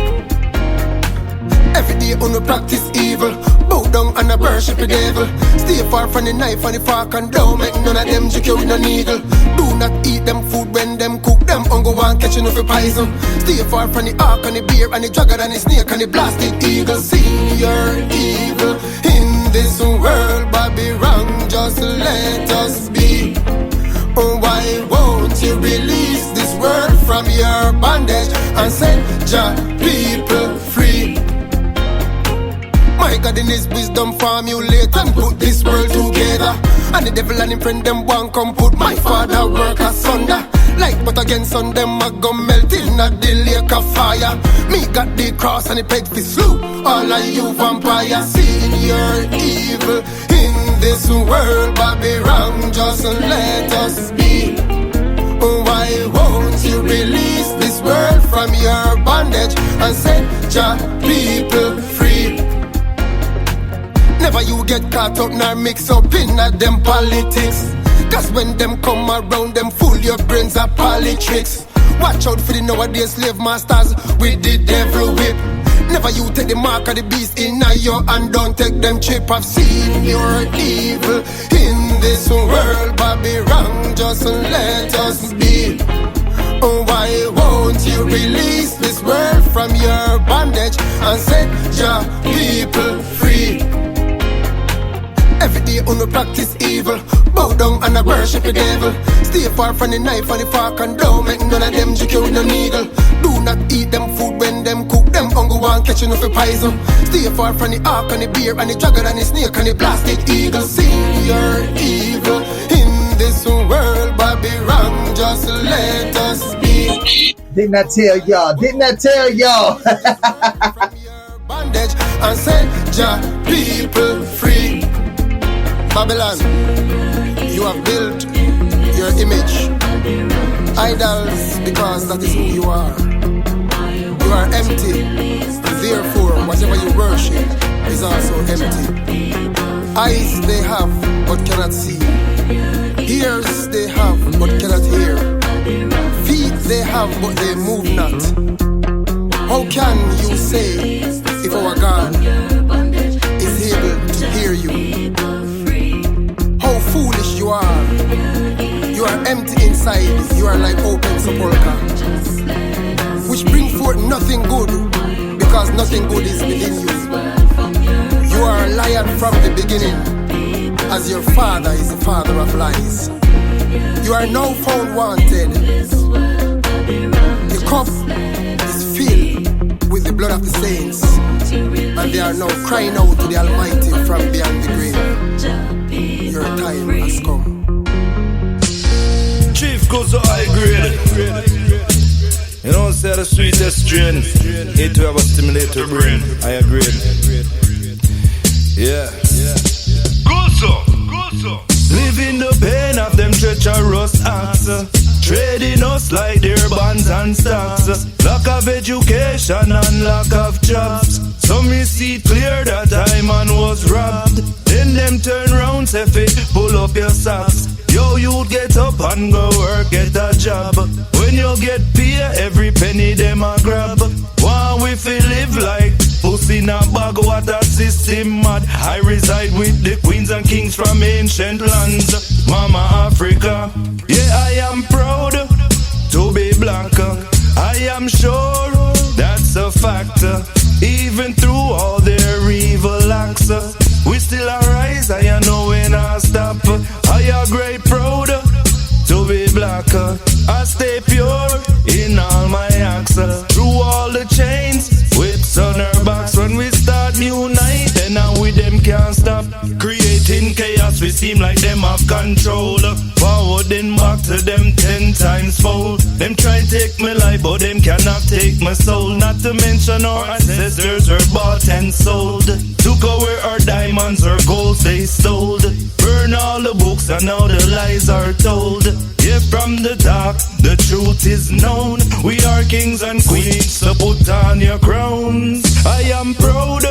Every day on the practice evil, bow down and a worship the devil. Stay far from the knife and the fork and don't make none of them drink you with no needle. Do not eat them food when them cook them, and go on catching up with poison. Stay far from the ark and the bear and the dragon and the snake and the blasted eagle. See your evil in this world, Babylon, just let us be. Oh, why won't you release this world from your bondage and set your people free? My God in his wisdom formulate and put this world together. And the devil and him friend them one come put my father work asunder. Like but against on them I go melt in a the lake of fire. Me got the cross and the peg for slew all of you vampires. Seeing your evil in this world, Babylon, just let us be. Oh, why won't you release this world from your bondage and set your people free? Never you get caught up nor mix up in a them politics. Cause when them come around, them fool your brains are politics. Watch out for the nowadays slave masters with the devil whip. Never you take the mark of the beast in your hand, don't take them chip. I've seen your evil in this world, Babylon, just let us be. Oh, why won't you release this world from your bondage and set your people free? Every day on the practice evil, bow down and I worship the devil. Stay far from the knife and the fork and don't make none of them drink you with no needle. Do not eat them food when them cook them, and go on catching up with poison. Stay far from the ark and the bear and the dragon and the snake and the blasted eagle. See your evil in this world, Babylon, just let us be. Didn't I tell y'all? Bondage and set your people free. Babylon, you have built your image, idols, because that is who you are. You are empty, therefore whatever you worship is also empty. Eyes they have but cannot see, ears they have but cannot hear, feet they have but they move not. How can you say if our God is able to hear you? How foolish you are. You are empty inside, you are like open sepulchre, which bring forth nothing good, because nothing good is within you. You are a liar from the beginning, as your father is the father of lies. You are now found wanted. The cup is filled with the blood of the saints, and they are now crying out to the Almighty from beyond the grave. Your time has come. Chief goes to Iyagrade. You know, say the sweetest strain. Need to have a stimulator brain. Iyagrade. Yeah. Good so. Living the pain of them treacherous acts, trading us like their bonds and stocks. Lack of education and lack of jobs. So me see clear that I was robbed. Then them turn round, say fit, pull up your socks. Yo, you get up and go work, get a job. When you get pay, every penny them a grab. Why we feel live like pussy in a bag, what a system mad. I reside with the queens and kings from ancient lands. Mama Africa, yeah, I am proud to be black. I am sure that's a fact. Even through all their evil acts, we still arise, I know when I stop. I am great proud to be black. I stay pure in all my acts. Through all the chains, whips on our backs. When we start unite, then now with them can't stop. Creating chaos, we seem like them have control. Forwarding back to them 10 times fold. Them try to take my life, but them cannot take my soul. Not to mention our ancestors were bought and sold. Took away our diamonds, our golds they stole. Burn all the books and now the lies are told. Yeah, from the dark, the truth is known. We are kings and queens, so put on your crowns. I am proud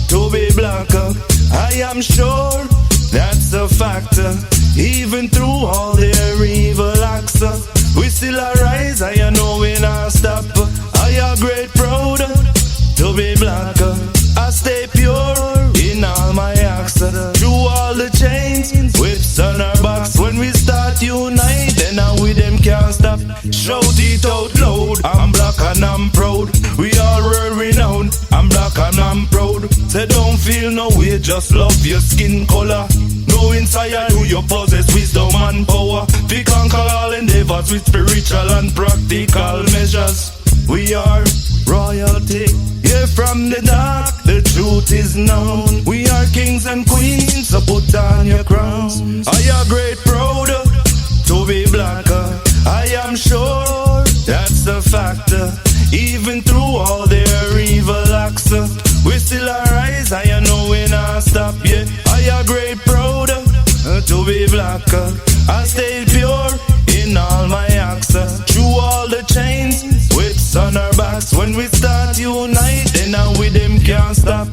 to be black. I am sure that's a fact. Even through all their evil acts, we still arise, I know when I stop. I am great proud to be black. I stay pure in all my acts. Through all the chains, whips on our backs. When we start unite, then now with them can't stop. Shout it out loud, I'm black and I'm proud. We are world renowned, I'm black and I'm proud. Say don't feel no way, just love your skin color. Know inside who you possess wisdom and power. We conquer all endeavors with spiritual and practical measures. We are royalty, yeah, from the dark, the truth is known. We are kings and queens, so put on your crowns. I am great proud to be black. I am sure that's a fact. Even through all their evil acts, we still arise, I know when I stop, yeah. I am great proud to be black. I stay pure in all my acts. Through all the chains, whips on our backs. When we start unite, then now with them can't stop.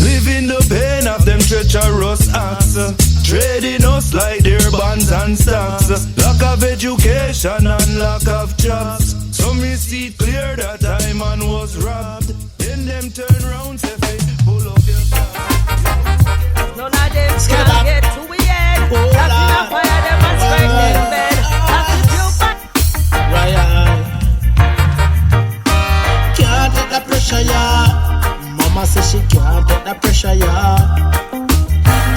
Living the pain of them treacherous acts, trading us like their bonds and stocks. Lack of education and lack of jobs. So me see clear that I was robbed. Then them turn round, say pull up your socks. None of them can get to the end. That's enough fire them and strike them bed. Ryan can't take the pressure, yeah. Mama says she can't take the pressure, yeah.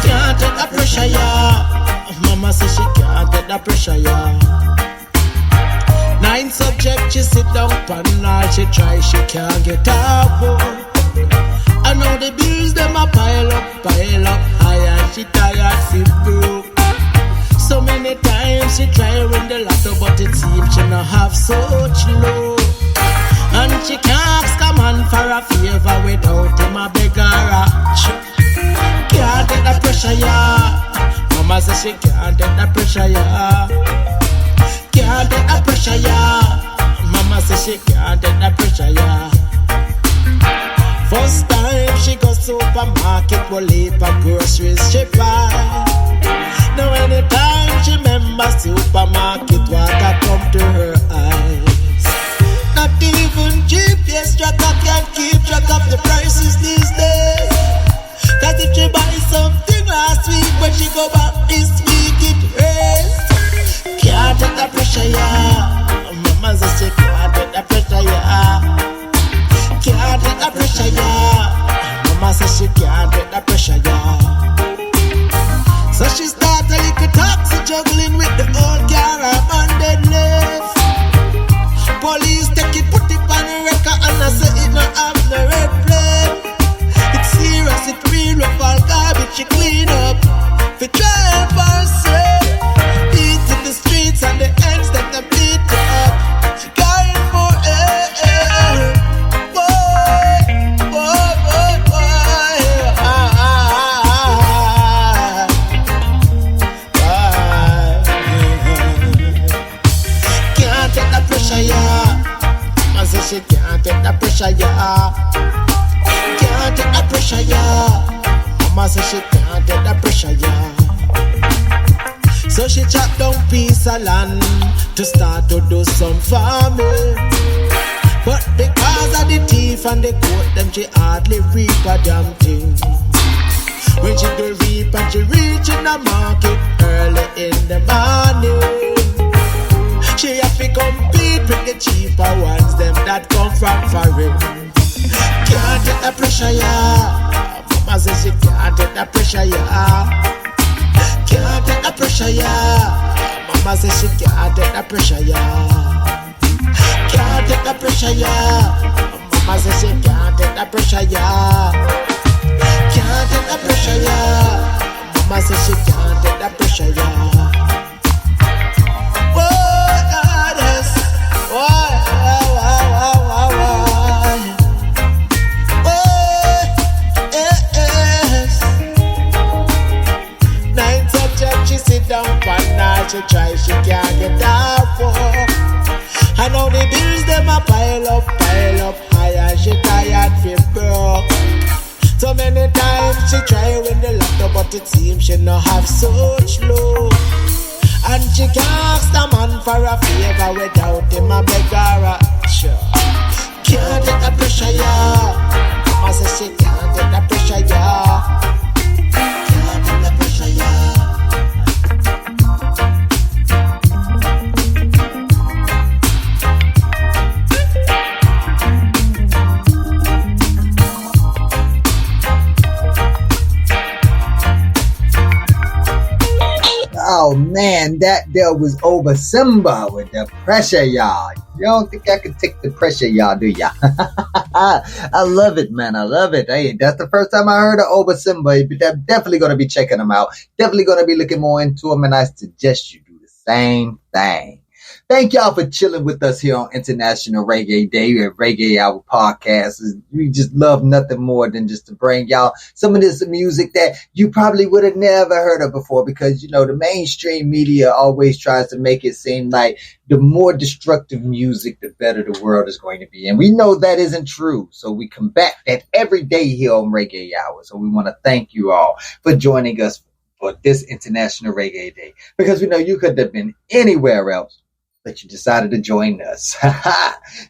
Can't take the pressure, yeah. Mama says she can't take the pressure, yeah. 9 subjects, she sit down pan all she try, she can't get up. I know the bills them a pile up high, and she tired, she broke. So many times she try win the lotto, but it seems she not have such low. And she can't ask a man for a favor without him a beg her pressure, yeah. Mama says she can't take the pressure, yeah. Can't take the pressure, yeah. Mama says she can't take the pressure, yeah. First time she go supermarket, will leave her groceries she buy. Now anytime she remember supermarket, water come to her eyes. Not even GPS tracker can keep track of the prices these days. Cause if she buy something last week, when she go back this week it raised. Can't take the pressure, yeah. Mama says she can't take the pressure, yeah. Can't take the pressure, yeah. Mama says she can't take the pressure, yeah. So she start a little taxi juggling with the old car and dead left. Police take it, put it on the record and I say it not have no red plate. It's serious, it real rough, all garbage she clean up. For try and say, beat in the streets and the ends that they beat her up. She going for she can't take the pressure, yeah. Can't take the pressure, yeah. Mama says she can't take the pressure, yeah. So she chop down piece of land to start to do some farming. But because of the thief and the coat, them she hardly reap a damn thing. When she do reap and she reach in the market early in the morning, she have to compete with the cheaper ones, them that come from foreign. Can't take the pressure, yeah. Mama says she can't take the pressure, yeah. Can't take the pressure, yeah. Mama says she can't take the pressure, yeah. Can't take the pressure, yeah. Mama says she can't take the pressure, yeah. Can't take the pressure, yeah. Mama says she can't take the pressure, yeah. She try, she can't get out for. I know the bills them a pile up high, and she tired feel broke. So many times she try when the laptop, but it seems she no have such luck. And she can't ask the man for a favor without him a beg her a sure. Can't take the pressure, yeah. Mama says she can't take the pressure, yeah. Can't take the pressure, yeah. Oh man, that there was Oba Simba with the Pressure Yah. You don't think I could take the Pressure Yah, do ya? I love it, man. I love it. Hey, that's the first time I heard of Oba Simba. I'm definitely going to be checking him out. Definitely going to be looking more into him, and I suggest you do the same thing. Thank y'all for chilling with us here on International Reggae Day at Reggae Hour Podcast. We just love nothing more than just to bring y'all some of this music that you probably would have never heard of before, because, you know, the mainstream media always tries to make it seem like the more destructive music, the better the world is going to be. And we know that isn't true. So we combat that every day here on Reggae Hour. So we want to thank you all for joining us for this International Reggae Day, because we know you could have been anywhere else, but you decided to join us.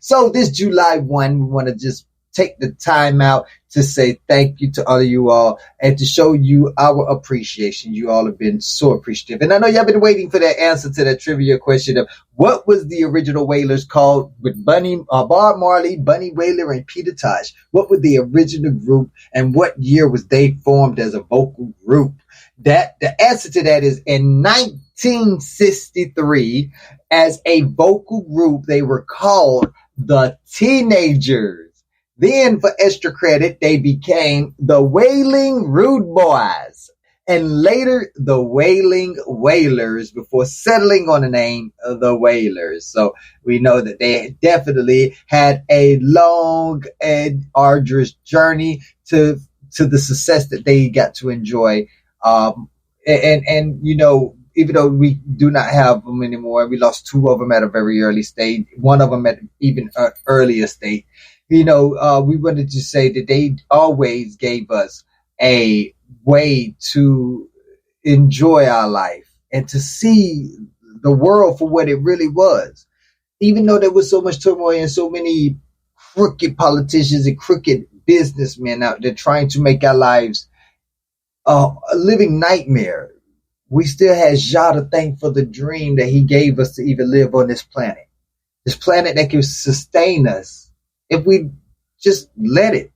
So this July 1, we want to just take the time out to say thank you to all of you all and to show you our appreciation. You all have been so appreciative. And I know y'all been waiting for that answer to that trivia question of what was the original Wailers called with Bob Marley, Bunny Wailer, and Peter Tosh. What was the original group and what year was they formed as a vocal group? That the answer to that is in 1963. As a vocal group, they were called the Teenagers. Then, for extra credit, they became the Wailing Rude Boys, and later the Wailing Wailers, before settling on the name of the Wailers. So we know that they definitely had a long and arduous journey to the success that they got to enjoy And you know, even though we do not have them anymore, we lost 2 of them at a very early stage, 1 of them at even an earlier state. You know, we wanted to say that they always gave us a way to enjoy our life and to see the world for what it really was. Even though there was so much turmoil and so many crooked politicians and crooked businessmen out there trying to make our lives a living nightmare, we still had Jah to thank for the dream that he gave us to even live on this planet that can sustain us if we just let it.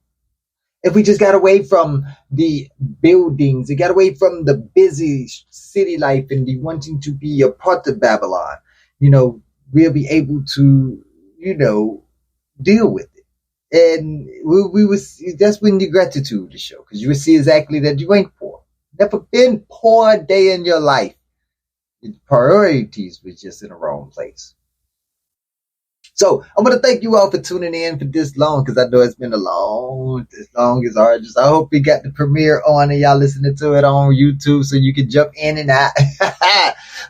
If we just got away from the buildings, and got away from the busy city life and the wanting to be a part of Babylon, you know, we'll be able to, you know, deal with it. And we was, that's when the gratitude to show, because you will see exactly that you ain't poor. Never been poor a day in your life. Your priorities were just in the wrong place. So I'm going to thank you all for tuning in for this long, because I know it's been as long as arduous. I hope you got the premiere on and y'all listening to it on YouTube so you can jump in and out.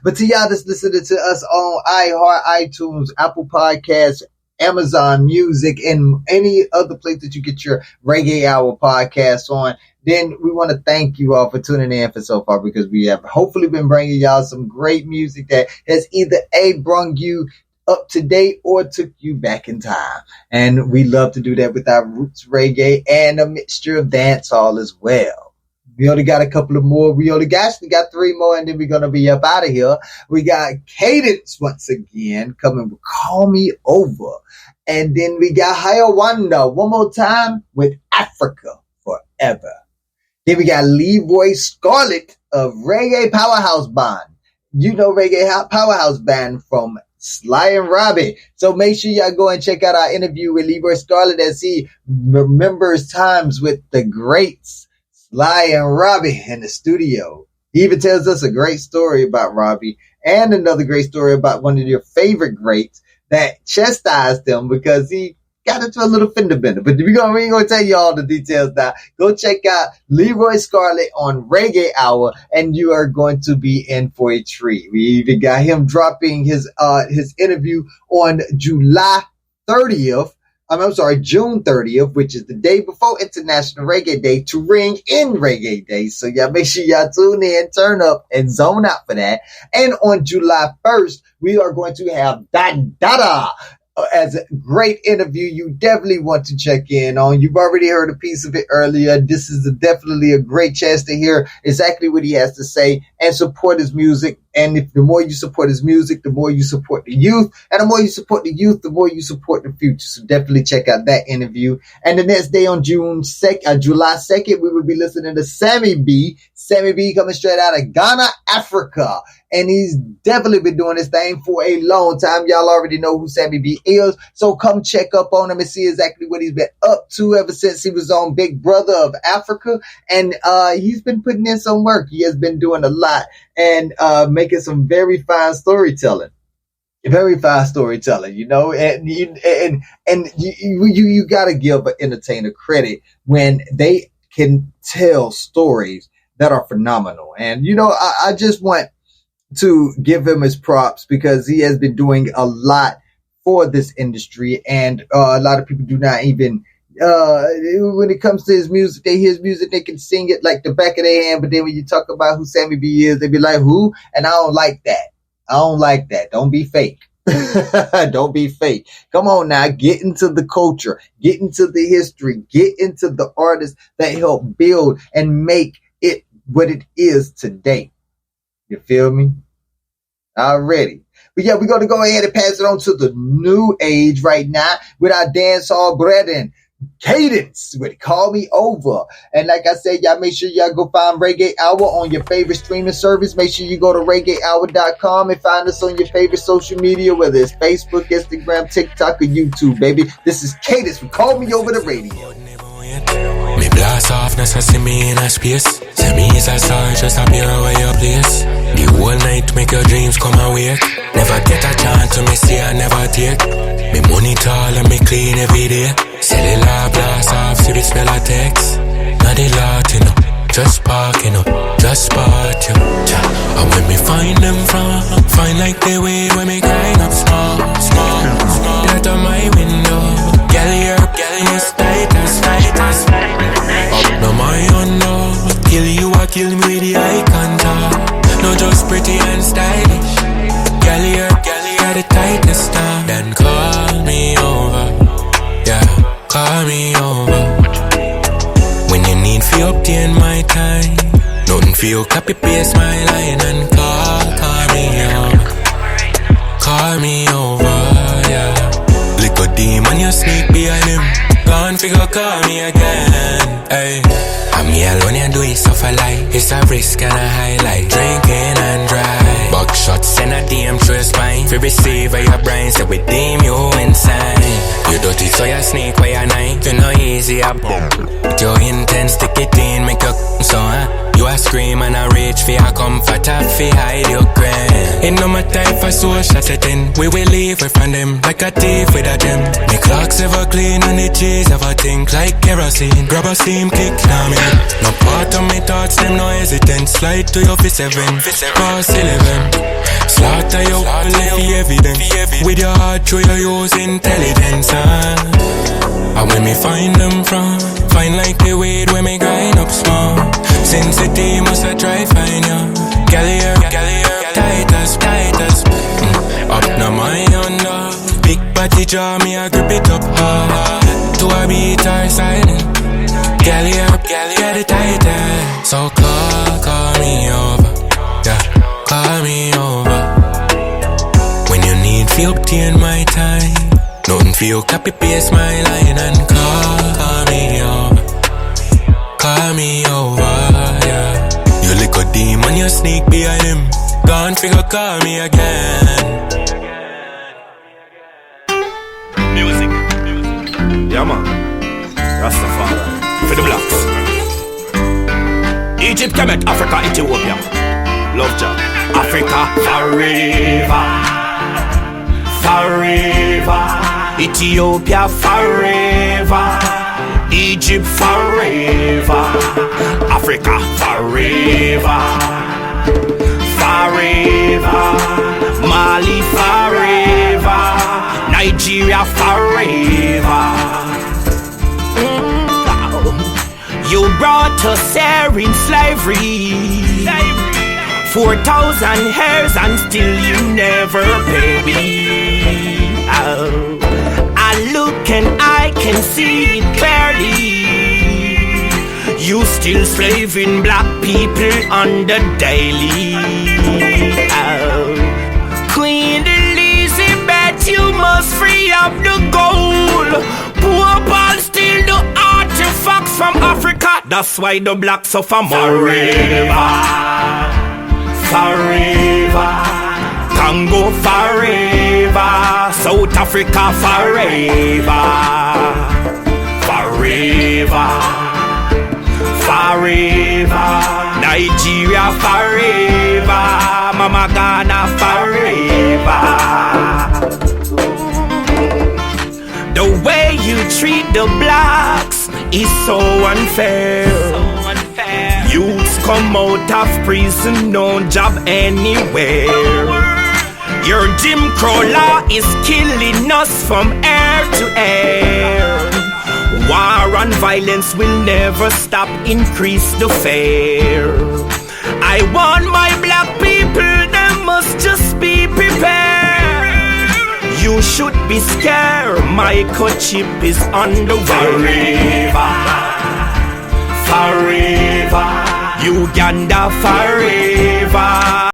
But to y'all that's listening to us on iHeart, iTunes, Apple Podcasts, Amazon Music, and any other place that you get your Reggae Hour podcast on, then we want to thank you all for tuning in for so far, because we have hopefully been bringing y'all some great music that has either brung you up to date or took you back in time. And we love to do that with our roots reggae and a mixture of dancehall as well. We only got a couple of more. We got 3 more, and then we're going to be up out of here. We got Kvdence once again coming with Call Me Over. And then we got Hiawondah one more time with Africa Forever. Then we got Leroy Scarlett of Reggae Powerhouse Band. You know Reggae Powerhouse Band from Sly and Robbie. So make sure y'all go and check out our interview with Leroy Scarlett as he remembers times with the greats Sly and Robbie in the studio. He even tells us a great story about Robbie and another great story about one of your favorite greats that chastised him because he got into a little fender bender. But we ain't going to tell you all the details now. Go check out Leroy Scarlett on Reggae Hour, and you are going to be in for a treat. We even got him dropping his interview on June 30th, which is the day before International Reggae Day, to ring in Reggae Day. So y'all make sure y'all tune in, turn up, and zone out for that. And on July 1st, we are going to have Dada as a great interview you definitely want to check in on. You've already heard a piece of it earlier. This is definitely a great chance to hear exactly what he has to say and support his music. And if the more you support his music, the more you support the youth. And the more you support the youth, the more you support the future. So definitely check out that interview. And the next day on July 2nd, we will be listening to Sammi B. Sammi B coming straight out of Ghana, Africa. And he's definitely been doing this thing for a long time. Y'all already know who Sammi B is. So come check up on him and see exactly what he's been up to ever since he was on Big Brother of Africa. And he's been putting in some work. He has been doing a lot and making some very fine storytelling. Very fine storytelling, you know, and you got to give an entertainer credit when they can tell stories that are phenomenal. And, you know, I just want to give him his props because he has been doing a lot for this industry, and a lot of people do not even when it comes to his music, they hear his music, they can sing it like the back of their hand, but then when you talk about who Sammi B is, they be like, who? And I don't like that. Don't be fake. Don't be fake. Come on now, get into the culture, get into the history, get into the artists that help build and make it what it is today. You feel me? Already. But yeah, we're going to go ahead and pass it on to the new age right now with our dancehall brethren, Kvdence with Call Me Over. And like I said, y'all make sure y'all go find Reggae Hour on your favorite streaming service. Make sure you go to reggaehour.com and find us on your favorite social media, whether it's Facebook, Instagram, TikTok, or YouTube, baby. This is Kvdence with Call Me Over the radio. Me blast off, now see me in a space. Say me is a star, just appear away your place. The whole night make your dreams come awake. Never get a chance to me see I never take. Me money tall and me clean every day. Cellular blast off, see the spell of text. Not the lot, you know, just parking up. a spot, yeah. And when me find them from, find like the way when me grind up small. Out of my window, girl, you must tight as. Up no my own, no. Kill you, I kill me with the eye contact. No just pretty and stylish. Girl, you're the tightest now. Then call me over, yeah, call me over. When you need to obtain my time, nothing for you, copy paste my line and call me over. Call me over, yeah. Lick a demon, you sneak behind him. Gone figure, call me again, hey. I'm me alone and do it suffer like. It's a risk and a highlight. Drinking and drive. Buck shots and a DM through your spine. Fi receive your brains that we deem you insane. You dirty so you sneak where you night. You know easy a bump. With your intense stick it in, make you so you a scream and a reach for your comfort. Up fi hide your crime. It no my type for social setting. We will leave with from them like a thief with a gem. Me clocks ever clean and the cheese ever think like kerosene. Grab a steam kick now me. No part of me thoughts, them no hesitant. Slide to your V7, past 11. Slaughter your only evidence. With your heart through your use intelligence, And when me find them from, find like the weight when me grind up small. Sensitive must I try find you. Girl, tight as. Up now my under. Big body jaw, me I grip it up hard. To a beat or silent. Girl, you're the tightest. So call me over, yeah, call me over. When you need to obtain my time, nothing for you, copy paste my line and call me over. Call me over, yeah. You lick a demon, you sneak behind him. Gone figure, call me again. Music. Yeah, man. Rastafari. For the blacks. Egypt, Kemet, Africa, Ethiopia. Love job. Africa forever. Forever. Ethiopia forever. Egypt forever. Africa forever. Forever. Marley forever. Nigeria forever. You brought us here in slavery. 4,000 years and still you never pay me. I look and I can see it clearly. You still slaving black people on the daily. Queen Elizabeth, you must free up the gold. Poor Paul still the artifacts from Africa. That's why the blacks suffer forever. Forever. Congo forever. South Africa forever. Forever. Forever. Nigeria forever. Mama Ghana forever. The way you treat the blacks is so unfair. Youths come out of prison, no job anywhere. Your Jim Crow law is killing us from air to air. War and violence will never stop, increase the fear. I want my black people, they must just be prepared. You should be scared, microchip is on the way. Forever, Uganda forever.